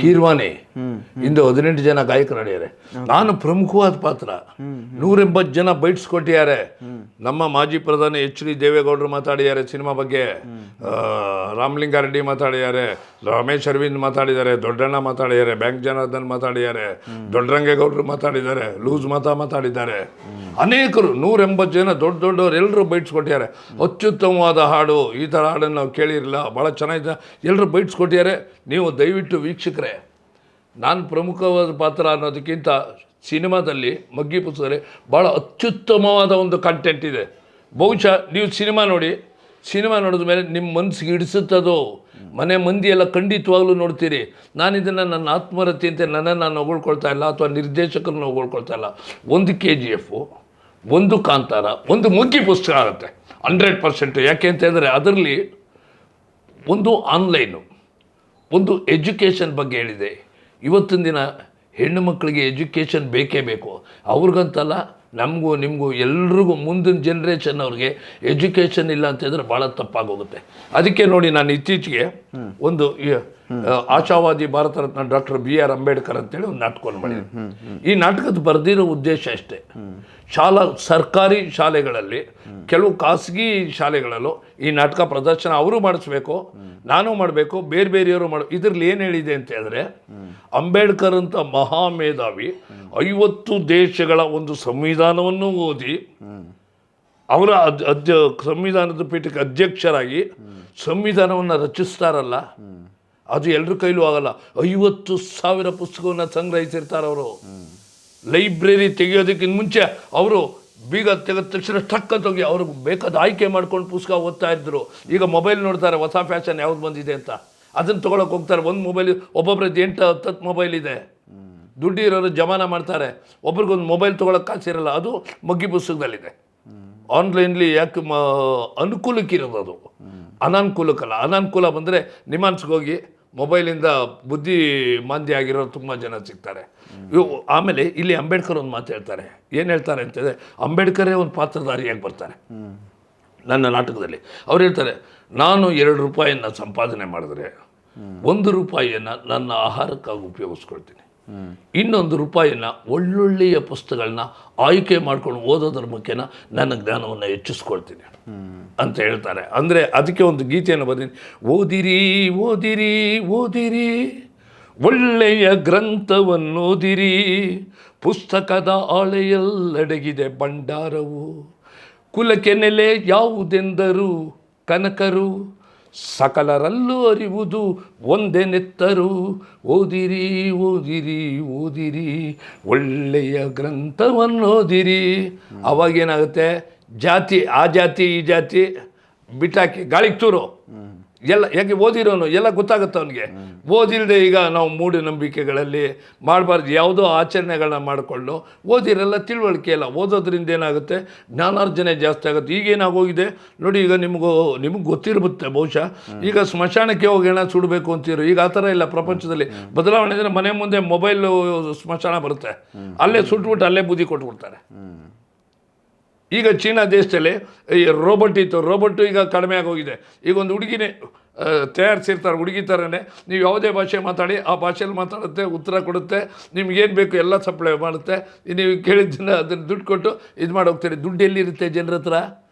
ಕೀರ್ವಾನಿ ಇಂದು 18 ಜನ ಗಾಯಕರು ಆಡಿದ್ದಾರೆ. ನಾನು ಪ್ರಮುಖವಾದ ಪಾತ್ರ. 180 ಜನ ಬೈಟ್ಸ್ ಕೊಟ್ಟಿದ್ದಾರೆ. ನಮ್ಮ ಮಾಜಿ ಪ್ರಧಾನಿ HD ದೇವೇಗೌಡರು ಮಾತಾಡಿದ್ದಾರೆ ಸಿನಿಮಾ ಬಗ್ಗೆ, ರಾಮಲಿಂಗಾರೆಡ್ಡಿ ಮಾತಾಡಿದ್ದಾರೆ, ರಮೇಶ್ ಅರವಿಂದ್ ಮಾತಾಡಿದ್ದಾರೆ, ದೊಡ್ಡಣ್ಣ ಮಾತಾಡಿದ್ದಾರೆ, ಬ್ಯಾಂಕ್ ಜನಾರ್ದನ್ ಮಾತಾಡಿದ್ದಾರೆ, ದೊಡ್ಡರಂಗೇಗೌಡರು ಮಾತಾಡಿದ್ದಾರೆ, ಲೂಸ್ ಮಾತಾಡಿದ್ದಾರೆ. ಅನೇಕರು 180 ಜನ ದೊಡ್ಡವರು ಎಲ್ಲರೂ ಬೈಟ್ಸ್ ಕೊಟ್ಟಿದ್ದಾರೆ. ಅತ್ಯುತ್ತಮವಾದ ಹಾಡು, ಈ ಥರ ಹಾಡನ್ನು ನಾವು ಕೇಳಿರಲಿಲ್ಲ, ಭಾಳ ಚೆನ್ನಾಗಿದೆ, ಎಲ್ಲರೂ ಬೈಟ್ಸ್ ಕೊಟ್ಟಿದ್ದಾರೆ. ನೀವು ದಯವಿಟ್ಟು ವೀಕ್ಷಕರೇ, ನಾನು ಪ್ರಮುಖವಾದ ಪಾತ್ರ ಅನ್ನೋದಕ್ಕಿಂತ ಸಿನಿಮಾದಲ್ಲಿ ಮಗ್ಗಿ ಪುಸ್ತಕದಲ್ಲಿ ಭಾಳ ಅತ್ಯುತ್ತಮವಾದ ಒಂದು ಕಂಟೆಂಟ್ ಇದೆ. ಬಹುಶಃ ನೀವು ಸಿನಿಮಾ ನೋಡಿದ ಮೇಲೆ ನಿಮ್ಮ ಮನಸ್ಸಿಗೆ ಹಿಡಿಸುತ್ತದೋ, ಮನೆ ಮಂದಿ ಎಲ್ಲ ಖಂಡಿತವಾಗ್ಲೂ ನೋಡ್ತೀರಿ. ನಾನು ಇದನ್ನು ನನ್ನ ಆತ್ಮರತಿ ಅಂತ ನನ್ನನ್ನು ನಾನು ಹೊಗಳ್ಕೊಳ್ತಾ ಇಲ್ಲ, ಅಥವಾ ನಿರ್ದೇಶಕರನ್ನು ಹೊಗಳ್ಕೊಳ್ತಾ ಇಲ್ಲ. ಒಂದು KGF, ಒಂದು ಕಾಂತಾರ, ಒಂದು ಮಗ್ಗಿ ಪುಸ್ತಕ ಆಗುತ್ತೆ 100%. ಯಾಕೆ ಅಂತ ಹೇಳಿದ್ರೆ ಅದರಲ್ಲಿ ಒಂದು ಆನ್ಲೈನು, ಒಂದು ಎಜುಕೇಷನ್ ಬಗ್ಗೆ ಹೇಳಿದೆ. ಇವತ್ತಿನ ದಿನ ಹೆಣ್ಣು ಮಕ್ಕಳಿಗೆ ಎಜುಕೇಷನ್ ಬೇಕೇ ಬೇಕು. ಅವ್ರಿಗಂತಲ್ಲ, ನಮಗೂ ನಿಮಗೂ ಎಲ್ರಿಗೂ, ಮುಂದಿನ ಜನ್ರೇಷನ್ ಅವ್ರಿಗೆ ಎಜುಕೇಷನ್ ಇಲ್ಲ ಅಂತ ಹೇಳಿದ್ರೆ ಭಾಳ ತಪ್ಪಾಗೋಗುತ್ತೆ. ಅದಕ್ಕೆ ನೋಡಿ, ನಾನು ಇತ್ತೀಚೆಗೆ ಒಂದು ಆಶಾವಾದಿ ಭಾರತ ರತ್ನ ಡಾಕ್ಟರ್ BR ಅಂಬೇಡ್ಕರ್ ಅಂತೇಳಿ ಒಂದು ನಾಟಕವನ್ನು ಮಾಡಿದ್ದೀನಿ. ಈ ನಾಟಕದ ಬರೆದಿರೋ ಉದ್ದೇಶ ಅಷ್ಟೇ. ಸರ್ಕಾರಿ ಶಾಲೆಗಳಲ್ಲಿ, ಕೆಲವು ಖಾಸಗಿ ಶಾಲೆಗಳಲ್ಲೂ ಈ ನಾಟಕ ಪ್ರದರ್ಶನ ಅವರು ಮಾಡಿಸ್ಬೇಕು, ನಾನು ಮಾಡಬೇಕು, ಬೇರೆಯವರು ಇದರಲ್ಲಿ ಏನು ಹೇಳಿದೆ ಅಂತ ಹೇಳಿದ್ರೆ, ಅಂಬೇಡ್ಕರ್ ಅಂತ ಮಹಾಮೇಧಾವಿ 50 ದೇಶಗಳ ಒಂದು ಸಂವಿಧಾನವನ್ನು ಓದಿ, ಅವರ ಸಂವಿಧಾನದ ಪೀಠಕ್ಕೆ ಅಧ್ಯಕ್ಷರಾಗಿ ಸಂವಿಧಾನವನ್ನು ರಚಿಸ್ತಾರಲ್ಲ, ಅದು ಎಲ್ಲರ ಕೈಲೂ ಆಗಲ್ಲ. 50,000 ಪುಸ್ತಕವನ್ನು ಸಂಗ್ರಹಿಸಿರ್ತಾರೆ ಅವರು. ಲೈಬ್ರರಿ ತೆಗೆಯೋದಕ್ಕಿಂತ ಮುಂಚೆ ಅವರು ಬೀಗ ತೆಗೆದ ತಕ್ಷಣ ಟಕ್ ಅಂತ ಹೋಗಿ ಅವ್ರಿಗೆ ಬೇಕಾದ ಆಯ್ಕೆ ಮಾಡ್ಕೊಂಡು ಪುಸ್ತಕ ಓದ್ತಾ ಇದ್ರು. ಈಗ ಮೊಬೈಲ್ ನೋಡ್ತಾರೆ, ಹೊಸ ಫ್ಯಾಷನ್ ಯಾವ್ದು ಬಂದಿದೆ ಅಂತ, ಅದನ್ನು ತೊಗೊಳಕ್ಕೆ ಹೋಗ್ತಾರೆ. ಒಂದು ಮೊಬೈಲ್, ಒಬ್ಬೊಬ್ರದ್ದು 8-10 ಮೊಬೈಲ್ ಇದೆ. ದುಡ್ಡಿರೋರು ಜಮಾನ ಮಾಡ್ತಾರೆ. ಒಬ್ರಿಗೊಂದು ಮೊಬೈಲ್ ತೊಗೊಳಕ್ಕೆ ಕಾಸಿರಲ್ಲ. ಅದು ಮಗ್ಗಿ ಪುಸ್ತಕದಲ್ಲಿದೆ. ಆನ್ಲೈನ್ಲಿ ಯಾಕೆ ಅನುಕೂಲಕ್ಕಿರೋದು, ಅದು ಅನಾನುಕೂಲಕ್ಕಲ್ಲ. ಅನಾನುಕೂಲ ಬಂದರೆ ನಿಮಾನ್ಸ್ಗೆ ಹೋಗಿ ಮೊಬೈಲಿಂದ ಬುದ್ಧಿ ಮಾಂದ್ಯ ಆಗಿರೋರು ತುಂಬ ಜನ ಸಿಗ್ತಾರೆ. ಆಮೇಲೆ ಇಲ್ಲಿ ಅಂಬೇಡ್ಕರ್ ಒಂದು ಮಾತು ಹೇಳ್ತಾರೆ. ಏನು ಹೇಳ್ತಾರೆ ಅಂತಂದರೆ, ಅಂಬೇಡ್ಕರೇ ಒಂದು ಪಾತ್ರಧಾರಿಯಾಗಿ ಬರ್ತಾರೆ ನನ್ನ ನಾಟಕದಲ್ಲಿ. ಅವ್ರು ಹೇಳ್ತಾರೆ, ನಾನು 2 ರೂಪಾಯಿಯನ್ನು ಸಂಪಾದನೆ ಮಾಡಿದ್ರೆ 1 ರೂಪಾಯಿಯನ್ನು ನನ್ನ ಆಹಾರಕ್ಕಾಗಿ ಉಪಯೋಗಿಸ್ಕೊಳ್ತೀನಿ, 1 ರೂಪಾಯಿಯನ್ನು ಒಳ್ಳೊಳ್ಳೆಯ ಪುಸ್ತಕಗಳನ್ನ ಆಯ್ಕೆ ಮಾಡ್ಕೊಂಡು ಓದೋದ್ರ ಮುಖೇನ ನನ್ನ ಜ್ಞಾನವನ್ನು ಹೆಚ್ಚಿಸ್ಕೊಳ್ತೀನಿ ಅಂತ ಹೇಳ್ತಾರೆ. ಅಂದರೆ ಅದಕ್ಕೆ ಒಂದು ಗೀತೆಯನ್ನು ಬರೆದಿನಿ. ಓದಿರಿ ಓದಿರಿ ಓದಿರಿ, ಒಳ್ಳೆಯ ಗ್ರಂಥವನ್ನು ಓದಿರಿ, ಪುಸ್ತಕದ ಆಳೆಯಲ್ಲಡಗಿದೆ ಭಂಡಾರವು, ಕುಲಕ್ಕೆ ನೆಲೆ ಯಾವುದೆಂದರು ಕನಕರು, ಸಕಲರಲ್ಲೂ ಅರಿವುದು ಒಂದೇ ನೆತ್ತರು, ಓದಿರಿ ಓದಿರಿ ಓದಿರಿ, ಒಳ್ಳೆಯ ಗ್ರಂಥವನ್ನು ಓದಿರಿ. ಅವಾಗೇನಾಗುತ್ತೆ, ಜಾತಿ, ಆ ಜಾತಿ ಈ ಜಾತಿ ಬಿಟ್ಟಾಕಿ ಗಾಳಿಗೆ ತೂರು ಎಲ್ಲ. ಯಾಕೆ ಓದಿರೋನು ಎಲ್ಲ ಗೊತ್ತಾಗುತ್ತೆ ಅವನಿಗೆ. ಓದಿಲ್ಲದೆ ಈಗ ನಾವು ಮೂಢನಂಬಿಕೆಗಳಲ್ಲಿ ಮಾಡಬಾರ್ದು, ಯಾವುದೋ ಆಚರಣೆಗಳನ್ನ ಮಾಡಿಕೊಂಡು ಓದಿರೆಲ್ಲ ತಿಳುವಳಿಕೆ ಇಲ್ಲ. ಓದೋದ್ರಿಂದ ಏನಾಗುತ್ತೆ, ಜ್ಞಾನಾರ್ಜನೆ ಜಾಸ್ತಿ ಆಗುತ್ತೆ. ಈಗೇನಾಗೋಗಿದೆ ನೋಡಿ, ಈಗ ನಿಮಗೆ ಗೊತ್ತಿರುತ್ತೆ ಬಹುಶಃ, ಈಗ ಸ್ಮಶಾನಕ್ಕೆ ಹೋಗೋಣ ಸುಡಬೇಕು ಅಂತೀರು. ಈಗ ಆ ಥರ ಇಲ್ಲ ಪ್ರಪಂಚದಲ್ಲಿ. ಬದಲಾವಣೆ ಅಂದರೆ ಮನೆ ಮುಂದೆ ಮೊಬೈಲು ಸ್ಮಶಾನ ಬರುತ್ತೆ, ಅಲ್ಲೇ ಸುಟ್ಬಿಟ್ಟು ಅಲ್ಲೇ ಬೂದಿ ಕೊಟ್ಬಿಡ್ತಾರೆ. ಈಗ ಚೀನಾ ದೇಶದಲ್ಲಿ ರೋಬೋಟ್ ಇತ್ತು, ರೋಬೋಟು ಈಗ ಕಡಿಮೆ ಆಗೋಗಿದೆ. ಈಗ ಒಂದು ಹುಡುಗಿನೇ ತಯಾರಿಸಿರ್ತಾರೆ, ಹುಡುಗಿ ಥರನೇ. ನೀವು ಯಾವುದೇ ಭಾಷೆ ಮಾತಾಡಿ ಆ ಭಾಷೆಯಲ್ಲಿ ಮಾತಾಡುತ್ತೆ, ಉತ್ತರ ಕೊಡುತ್ತೆ, ನಿಮ್ಗೇನು ಬೇಕು ಎಲ್ಲ ಸಪ್ಲೈ ಮಾಡುತ್ತೆ. ನೀವು ಕೇಳಿದ್ದನ್ನು ಅದನ್ನು ದುಡ್ಡು ಕೊಟ್ಟು ಇದು ಮಾಡೋಗ್ತೀರಿ. ದುಡ್ಡು ಎಲ್ಲಿರುತ್ತೆ ಜನರ ಹತ್ರ?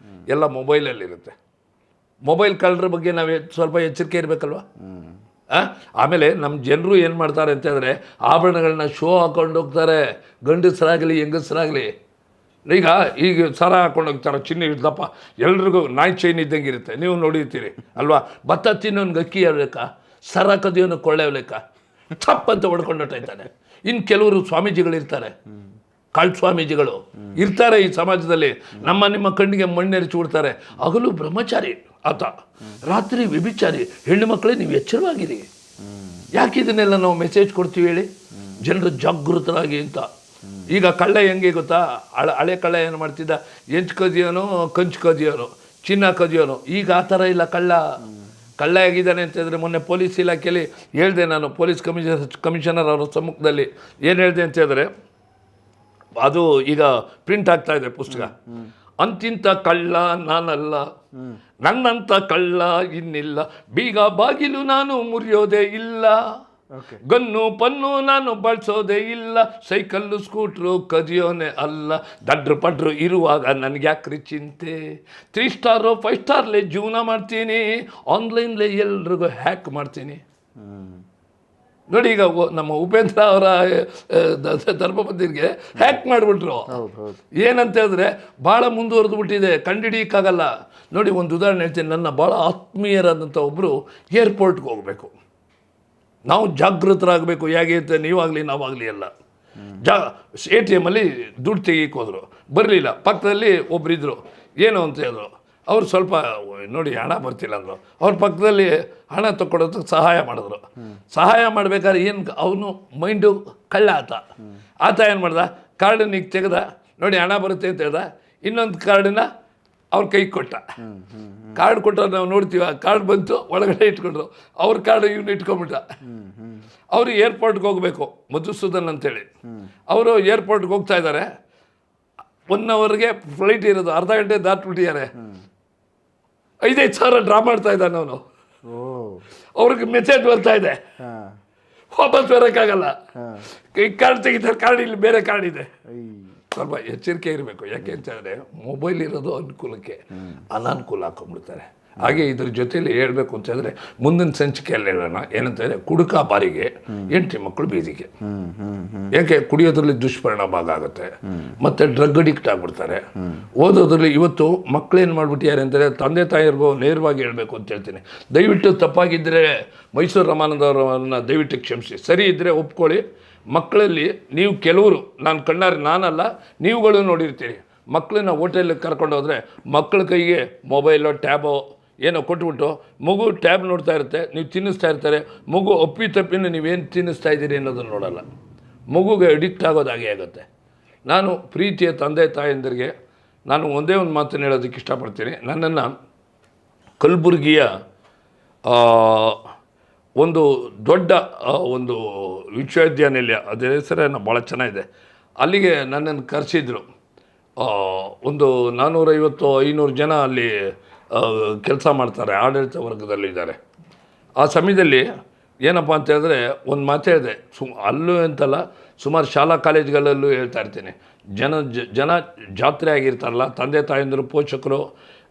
ಎಲ್ಲ ಮೊಬೈಲಲ್ಲಿರುತ್ತೆ. ಮೊಬೈಲ್ ಕಳ್ಳರ ಬಗ್ಗೆ ನಾವು ಸ್ವಲ್ಪ ಎಚ್ಚರಿಕೆ ಇರಬೇಕಲ್ವ. ಆಮೇಲೆ ನಮ್ಮ ಜನರು ಏನು ಮಾಡ್ತಾರೆ ಅಂತಂದರೆ ಆಭರಣಗಳನ್ನ ಶೋ ಹಾಕೊಂಡು ಹೋಗ್ತಾರೆ, ಗಂಡಸರಾಗಲಿ ಹೆಂಗಸರಾಗಲಿ. ಈಗ ಸರ ಹಾಕೊಂಡು ಹೋಗ್ತಾರೆ, ಚಿನ್ನ ಇಡ್ದಪ್ಪ, ಎಲ್ರಿಗೂ ನಾಯಿ ಚೈನ್ ಇದ್ದಂಗೆ ಇರುತ್ತೆ, ನೀವು ನೋಡಿರ್ತೀರಿ ಅಲ್ವಾ. ಭತ್ತ ತಿನ್ನೋನ್ಗೆ ಅಕ್ಕಿ ಲೆಕ್ಕ, ಸರ ಕದಿಯೋನು ಕೊಳ್ಳೆ ಲೆಕ್ಕ, ತಪ್ಪಂತ ಹೊಡ್ಕೊಂಡು ಹೊಟ್ಟೈತಾನೆ. ಇನ್ನು ಕೆಲವರು ಸ್ವಾಮೀಜಿಗಳಿರ್ತಾರೆ, ಕಾಳ್ ಸ್ವಾಮೀಜಿಗಳು ಇರ್ತಾರೆ ಈ ಸಮಾಜದಲ್ಲಿ. ನಿಮ್ಮ ಕಣ್ಣಿಗೆ ಮಣ್ಣೆರಚಿ ಬಿಡ್ತಾರೆ. ಹಗಲು ಬ್ರಹ್ಮಚಾರಿ ಆತ, ರಾತ್ರಿ ವ್ಯಭಿಚಾರಿ. ಹೆಣ್ಣು ಮಕ್ಕಳೇ ನೀವು ಎಚ್ಚರವಾಗಿರಿ. ಯಾಕೆ ಇದನ್ನೆಲ್ಲ ನಾವು ಮೆಸೇಜ್ ಕೊಡ್ತೀವಿ ಹೇಳಿ, ಜನರು ಜಾಗೃತರಾಗಿ ಅಂತ. ಈಗ ಕಳ್ಳ ಹೆಂಗೆ ಗೊತ್ತಾ, ಹಳೆ ಕಳ್ಳ ಏನು ಮಾಡ್ತಿದ್ದ, ಎಂಚು ಕದಿಯೋನು, ಕಂಚು ಕದಿಯೋನು, ಚಿನ್ನ ಕದಿಯೋನು. ಈಗ ಆ ಥರ ಇಲ್ಲ. ಕಳ್ಳ ಆಗಿದ್ದಾನೆ ಅಂತಂದರೆ ಮೊನ್ನೆ ಪೊಲೀಸ್ ಇಲಾಖೆಯಲ್ಲಿ ಹೇಳಿದೆ ನಾನು, ಪೊಲೀಸ್ ಕಮಿಷನರ್ ಅವರ ಸಮ್ಮುಖದಲ್ಲಿ ಏನು ಹೇಳಿದೆ ಅಂತ ಹೇಳಿದ್ರೆ, ಅದು ಈಗ ಪ್ರಿಂಟ್ ಆಗ್ತಾ ಇದೆ ಪುಸ್ತಕ. ಅಂತಿಂತ ಕಳ್ಳ ನಾನಲ್ಲ, ನನ್ನಂಥ ಕಳ್ಳ ಇನ್ನಿಲ್ಲ, ಬೀಗ ಬಾಗಿಲು ನಾನು ಮುರಿಯೋದೇ ಇಲ್ಲ, ಗನ್ನು ಪನ್ನು ನಾನು ಬಳಸೋದೇ ಇಲ್ಲ, ಸೈಕಲ್ಲು ಸ್ಕೂಟ್ರು ಕದಿಯೋನೆ ಅಲ್ಲ, ದಡ್ರು ಪಡ್ರು ಇರುವಾಗ ನನಗೆ ಯಾಕ್ರಿ ಚಿಂತೆ, 3 ಸ್ಟಾರು 5 ಸ್ಟಾರ್ಲೇ ಜೀವನ ಮಾಡ್ತೀನಿ, ಆನ್ಲೈನ್ಲೇ ಎಲ್ರಿಗೂ ಹ್ಯಾಕ್ ಮಾಡ್ತೀನಿ. ನೋಡಿ, ಈಗ ನಮ್ಮ ಉಪೇಂದ್ರ ಅವರ ಧರ್ಮಪತ್ನಿಗೆ ಹ್ಯಾಕ್ ಮಾಡಿಬಿಟ್ರು. ಏನಂತ ಹೇಳಿದ್ರೆ ಭಾಳ ಮುಂದುವರೆದು ಬಿಟ್ಟಿದೆ, ಕಂಡುಹಿಡಿಯೋಕ್ಕಾಗಲ್ಲ. ನೋಡಿ, ಒಂದು ಉದಾಹರಣೆ ಹೇಳ್ತೀನಿ. ನನ್ನ ಭಾಳ ಆತ್ಮೀಯರಾದಂಥ ಒಬ್ಬರು ಏರ್ಪೋರ್ಟ್ಗೆ ಹೋಗಬೇಕು. ನಾವು ಜಾಗೃತರಾಗಬೇಕು. ಹೇಗೆ ಅಂತ ನೀವಾಗಲಿ ನಾವಾಗಲಿ ಎಲ್ಲ. ATM ಅಲ್ಲಿ ದುಡ್ಡು ತೆಗಿಯಕ್ಕೆ ಹೋದರು, ಬರಲಿಲ್ಲ. ಪಕ್ಕದಲ್ಲಿ ಒಬ್ಬರಿದ್ದರು, ಏನು ಅಂತ ಹೇಳಿದ್ರು. ಅವ್ರು ಸ್ವಲ್ಪ ನೋಡಿ ಹಣ ಬರ್ತಿಲ್ಲ ಅಂದರು. ಅವ್ರ ಪಕ್ಕದಲ್ಲಿ ಹಣ ತಗೊಳೋದಕ್ಕೆ ಸಹಾಯ ಮಾಡಿದ್ರು. ಸಹಾಯ ಮಾಡ್ಬೇಕಾದ್ರೆ ಏನು, ಅವನು ಮೈಂಡು ಕಳ್ಳ ಆತ ಏನು ಮಾಡ್ದ, ಕಾರ್ಡನ್ನ ಈಗ ತೆಗೆದ, ನೋಡಿ ಹಣ ಬರುತ್ತೆ ಅಂತ ಹೇಳ್ದ. ಇನ್ನೊಂದು ಕಾರ್ಡನ್ನ ಅವ್ರ ಕೈಗೆ ಕೊಟ್ಟ. ಕಾರ್ಡ್ ಕೊಟ್ಟವ್ರು ನಾವು ನೋಡ್ತೀವಿ, ಆ ಕಾರ್ಡ್ ಬಂತು, ಒಳಗಡೆ ಇಟ್ಕೊಂಡ್ರು. ಅವ್ರ ಕಾರ್ಡ್ ಇವ್ನು ಇಟ್ಕೊಂಡ್ಬಿಟ್ಟ. ಅವರು ಏರ್ಪೋರ್ಟ್ಗೆ ಹೋಗಬೇಕು, ಮಧುಸೂದನ್ ಅಂತೇಳಿ. ಅವರು ಏರ್ಪೋರ್ಟ್ಗೆ ಹೋಗ್ತಾ ಇದ್ದಾರೆ. 1 ಅವರ್ಗೆ ಫ್ಲೈಟ್ ಇರೋದು, ಅರ್ಧ ಗಂಟೆ ದಾಟ್ಬಿಟ್ಟಿದ್ದಾರೆ. 5,000 ಡ್ರಾ ಮಾಡ್ತಾ ಇದ್ದಾನೆ ಅವನು. ಅವ್ರಿಗೆ ಮೆಸೇಜ್ ಬರ್ತಾ ಇದೆ, ವಾಪಸ್ ಬರೋಕ್ಕಾಗಲ್ಲ. ಈ ಕಾರ್ಡ್ ತೆಗಿತಾರೆ, ಕಾರ್ಡ್ ಇಲ್ಲಿ ಬೇರೆ ಕಾರ್ಡ್ ಇದೆ. ಸ್ವಲ್ಪ ಎಚ್ಚರಿಕೆ ಇರಬೇಕು. ಯಾಕೆ ಅಂತ ಹೇಳಿದ್ರೆ ಮೊಬೈಲ್ ಇರೋದು ಅನುಕೂಲಕ್ಕೆ ಅನಾನುಕೂಲ ಹಾಕೊಂಡ್ಬಿಡ್ತಾರೆ. ಹಾಗೆ ಇದ್ರ ಜೊತೆಯಲ್ಲಿ ಹೇಳಬೇಕು ಅಂತ ಹೇಳಿದ್ರೆ, ಮುಂದಿನ ಸಂಚಿಕೆಯಲ್ಲಿ ಹೇಳೋಣ. ಏನಂತ ಹೇಳಿದ್ರೆ, ಕುಡುಕ ಬಾರಿಗೆ ಹೆಂಡತಿ ಮಕ್ಕಳು ಬೀದಿಗೆ. ಯಾಕೆ ಕುಡಿಯೋದ್ರಲ್ಲಿ ದುಷ್ಪರಿಣಾಮ ಆಗುತ್ತೆ, ಮತ್ತು ಡ್ರಗ್ ಅಡಿಕ್ಟ್ ಆಗಿಬಿಡ್ತಾರೆ. ಓದೋದ್ರಲ್ಲಿ ಇವತ್ತು ಮಕ್ಕಳೇನು ಮಾಡಿಬಿಟ್ಟಿದ್ದಾರೆ ಅಂತಂದರೆ, ತಂದೆ ತಾಯಿರ್ಗೋ ನೇರವಾಗಿ ಹೇಳಬೇಕು ಅಂತ ಹೇಳ್ತೀನಿ. ದಯವಿಟ್ಟು ತಪ್ಪಾಗಿದ್ದರೆ ಮೈಸೂರು ರಮಾನಂದವರನ್ನ ದಯವಿಟ್ಟು ಕ್ಷಮಿಸಿ. ಸರಿ ಇದ್ದರೆ ಒಪ್ಕೊಳ್ಳಿ. ಮಕ್ಕಳಲ್ಲಿ ನೀವು ಕೆಲವರು, ನಾನು ಕಣ್ಣಾರೆ ನಾನಲ್ಲ, ನೀವುಗಳು ನೋಡಿರ್ತೀರಿ. ಮಕ್ಕಳನ್ನ ಹೋಟೆಲ್ಗೆ ಕರ್ಕೊಂಡು ಹೋದರೆ ಮಕ್ಕಳ ಕೈಗೆ ಮೊಬೈಲೋ ಟ್ಯಾಬೋ ಏನೋ ಕೊಟ್ಬಿಟ್ಟು, ಮಗು ಟ್ಯಾಬ್ ನೋಡ್ತಾ ಇರುತ್ತೆ, ನೀವು ತಿನ್ನಿಸ್ತಾ ಇರ್ತಾರೆ. ಮಗು ಅಪ್ಪಿತಪ್ಪಿನ ನೀವೇನು ತಿನ್ನಿಸ್ತಾ ಇದ್ದೀರಿ ಅನ್ನೋದನ್ನು ನೋಡೋಲ್ಲ. ಮಗುಗೆ ಅಡಿಕ್ಟ್ ಆಗೋದು ಹಾಗೆ ಆಗುತ್ತೆ. ನಾನು ಪ್ರೀತಿಯ ತಂದೆ ತಾಯಂದಿರಿಗೆ ನಾನು ಒಂದೇ ಒಂದು ಮಾತನ್ನು ಹೇಳೋದಕ್ಕೆ ಇಷ್ಟಪಡ್ತೀನಿ. ನನ್ನನ್ನು ಕಲಬುರಗಿಯ ಒಂದು ದೊಡ್ಡ ಒಂದು ವಿಶ್ವವಿದ್ಯಾನಿಲಯ, ಅದರ ಹೆಸರೇನು ಭಾಳ ಚೆನ್ನಾಗಿದೆ, ಅಲ್ಲಿಗೆ ನನ್ನನ್ನು ಕರೆಸಿದ್ರು. ಒಂದು 450-500 ಜನ ಅಲ್ಲಿ ಕೆಲಸ ಮಾಡ್ತಾರೆ, ಆಡಳಿತ ವರ್ಗದಲ್ಲಿದ್ದಾರೆ. ಆ ಸಮಯದಲ್ಲಿ ಏನಪ್ಪ ಅಂತ ಹೇಳಿದ್ರೆ, ಒಂದು ಮಾತು ಹೇಳಿದೆ. ಅಲ್ಲೂ ಅಂತಲ್ಲ, ಸುಮಾರು ಶಾಲಾ ಕಾಲೇಜುಗಳಲ್ಲೂ ಹೇಳ್ತಾ ಇರ್ತೀನಿ. ಜನ ಜಾತ್ರೆ ಆಗಿರ್ತಾರಲ್ಲ, ತಂದೆ ತಾಯಂದಿರು ಪೋಷಕರು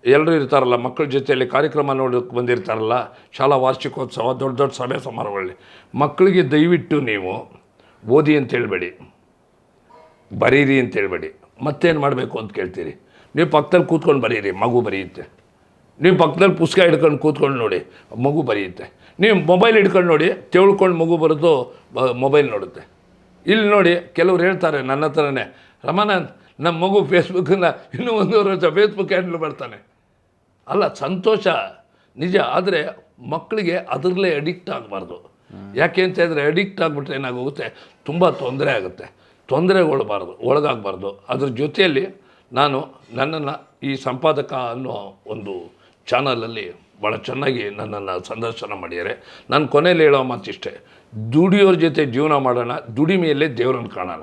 ಎಲ್ಲರೂ ಇರ್ತಾರಲ್ಲ, ಮಕ್ಕಳ ಜೊತೆಯಲ್ಲಿ ಕಾರ್ಯಕ್ರಮ ನೋಡೋಕ್ಕೆ ಬಂದಿರ್ತಾರಲ್ಲ, ಶಾಲಾ ವಾರ್ಷಿಕೋತ್ಸವ, ದೊಡ್ಡ ದೊಡ್ಡ ಸಭೆ ಸಮಾರಂಭಗಳಲ್ಲಿ. ಮಕ್ಕಳಿಗೆ ದಯವಿಟ್ಟು ನೀವು ಓದಿ ಅಂತ ಹೇಳ್ಬೇಡಿ, ಬರೀರಿ ಅಂತ ಹೇಳ್ಬೇಡಿ. ಮತ್ತೇನು ಮಾಡಬೇಕು ಅಂತ ಕೇಳ್ತೀರಿ. ನೀವು ಪಕ್ಕದಲ್ಲಿ ಕೂತ್ಕೊಂಡು ಬರೀರಿ, ಮಗು ಬರೆಯುತ್ತೆ. ನೀವು ಪಕ್ಕದಲ್ಲಿ ಪುಸ್ತಕ ಹಿಡ್ಕೊಂಡು ಕೂತ್ಕೊಂಡು ನೋಡಿ, ಮಗು ಬರೆಯುತ್ತೆ. ನೀವು ಮೊಬೈಲ್ ಹಿಡ್ಕೊಂಡು ನೋಡಿ, ತೆಳ್ಕೊಂಡು ಮಗು ಬರೋದು ಮೊಬೈಲ್ ನೋಡುತ್ತೆ. ಇಲ್ಲಿ ನೋಡಿ, ಕೆಲವ್ರು ಹೇಳ್ತಾರೆ ನನ್ನ ಹತ್ರನೇ, ರಮಾನಂದ್ ನಮ್ಮ ಮಗು ಫೇಸ್ಬುಕ್ಕನ್ನು ಇನ್ನೂ 1.5 ವರ್ಷ ಫೇಸ್ಬುಕ್ ಹ್ಯಾಂಡಲ್ ಮಾಡ್ತಾನೆ. ಅಲ್ಲ, ಸಂತೋಷ ನಿಜ. ಆದರೆ ಮಕ್ಕಳಿಗೆ ಅದರಲ್ಲೇ ಅಡಿಕ್ಟ್ ಆಗಬಾರ್ದು. ಯಾಕೆ ಅಂತ ಹೇಳಿದ್ರೆ, ಅಡಿಕ್ಟ್ ಆಗಿಬಿಟ್ರೆ ಏನಾಗೋಗುತ್ತೆ, ತುಂಬ ತೊಂದರೆ ಆಗುತ್ತೆ. ಒಳಗಾಗಬಾರ್ದು. ಅದ್ರ ಜೊತೆಯಲ್ಲಿ ನಾನು ನನ್ನನ್ನು ಈ ಸಂಪಾದಕ ಅನ್ನೋ ಒಂದು ಚಾನಲಲ್ಲಿ ಭಾಳ ಚೆನ್ನಾಗಿ ನನ್ನನ್ನು ಸಂದರ್ಶನ ಮಾಡಿದ್ದಾರೆ. ನಾನು ಕೊನೆಯಲ್ಲಿ ಹೇಳೋ ಮಾತಿಷ್ಟೇ, ದುಡಿಯೋರ ಜೊತೆ ಜೀವನ ಮಾಡೋಣ, ದುಡಿಮೆಯಲ್ಲೇ ದೇವರನ್ನು ಕಾಣೋಣ.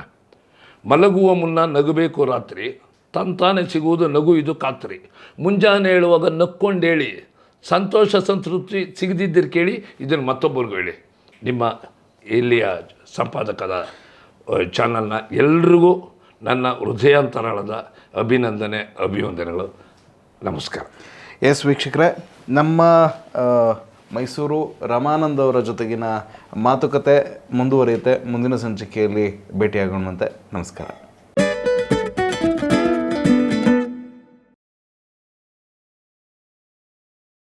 ಮಲಗುವ ಮುನ್ನ ನಗಬೇಕು ರಾತ್ರಿ, ತಂತಾನೆ ಸಿಗುವುದು ನಗು ಇದು ಖಾತ್ರಿ. ಮುಂಜಾನೆ ಹೇಳುವಾಗ ನಕ್ಕೊಂಡೇಳಿ, ಸಂತೋಷ ಸಂತೃಪ್ತಿ ಸಿಗದಿದ್ದರೆ ಕೇಳಿ, ಇದನ್ನು ಮತ್ತೊಬ್ಬರಿಗೂ ಹೇಳಿ. ನಿಮ್ಮ ಇಲ್ಲಿಯ ಸಂಪಾದಕದ ಚಾನಲ್ನ ಎಲ್ರಿಗೂ ನನ್ನ ಹೃದಯಾಂತರಾಳದ ಅಭಿನಂದನೆಗಳು. ನಮಸ್ಕಾರ. ಎಸ್ ವೀಕ್ಷಕರೇ, ನಮ್ಮ ಮೈಸೂರು ರಮಾನಂದ್ ಅವರ ಜೊತೆಗಿನ ಮಾತುಕತೆ ಮುಂದುವರಿಯುತ್ತೆ. ಮುಂದಿನ ಸಂಚಿಕೆಯಲ್ಲಿ ಭೇಟಿಯಾಗೋಣಂತೆ. ನಮಸ್ಕಾರ.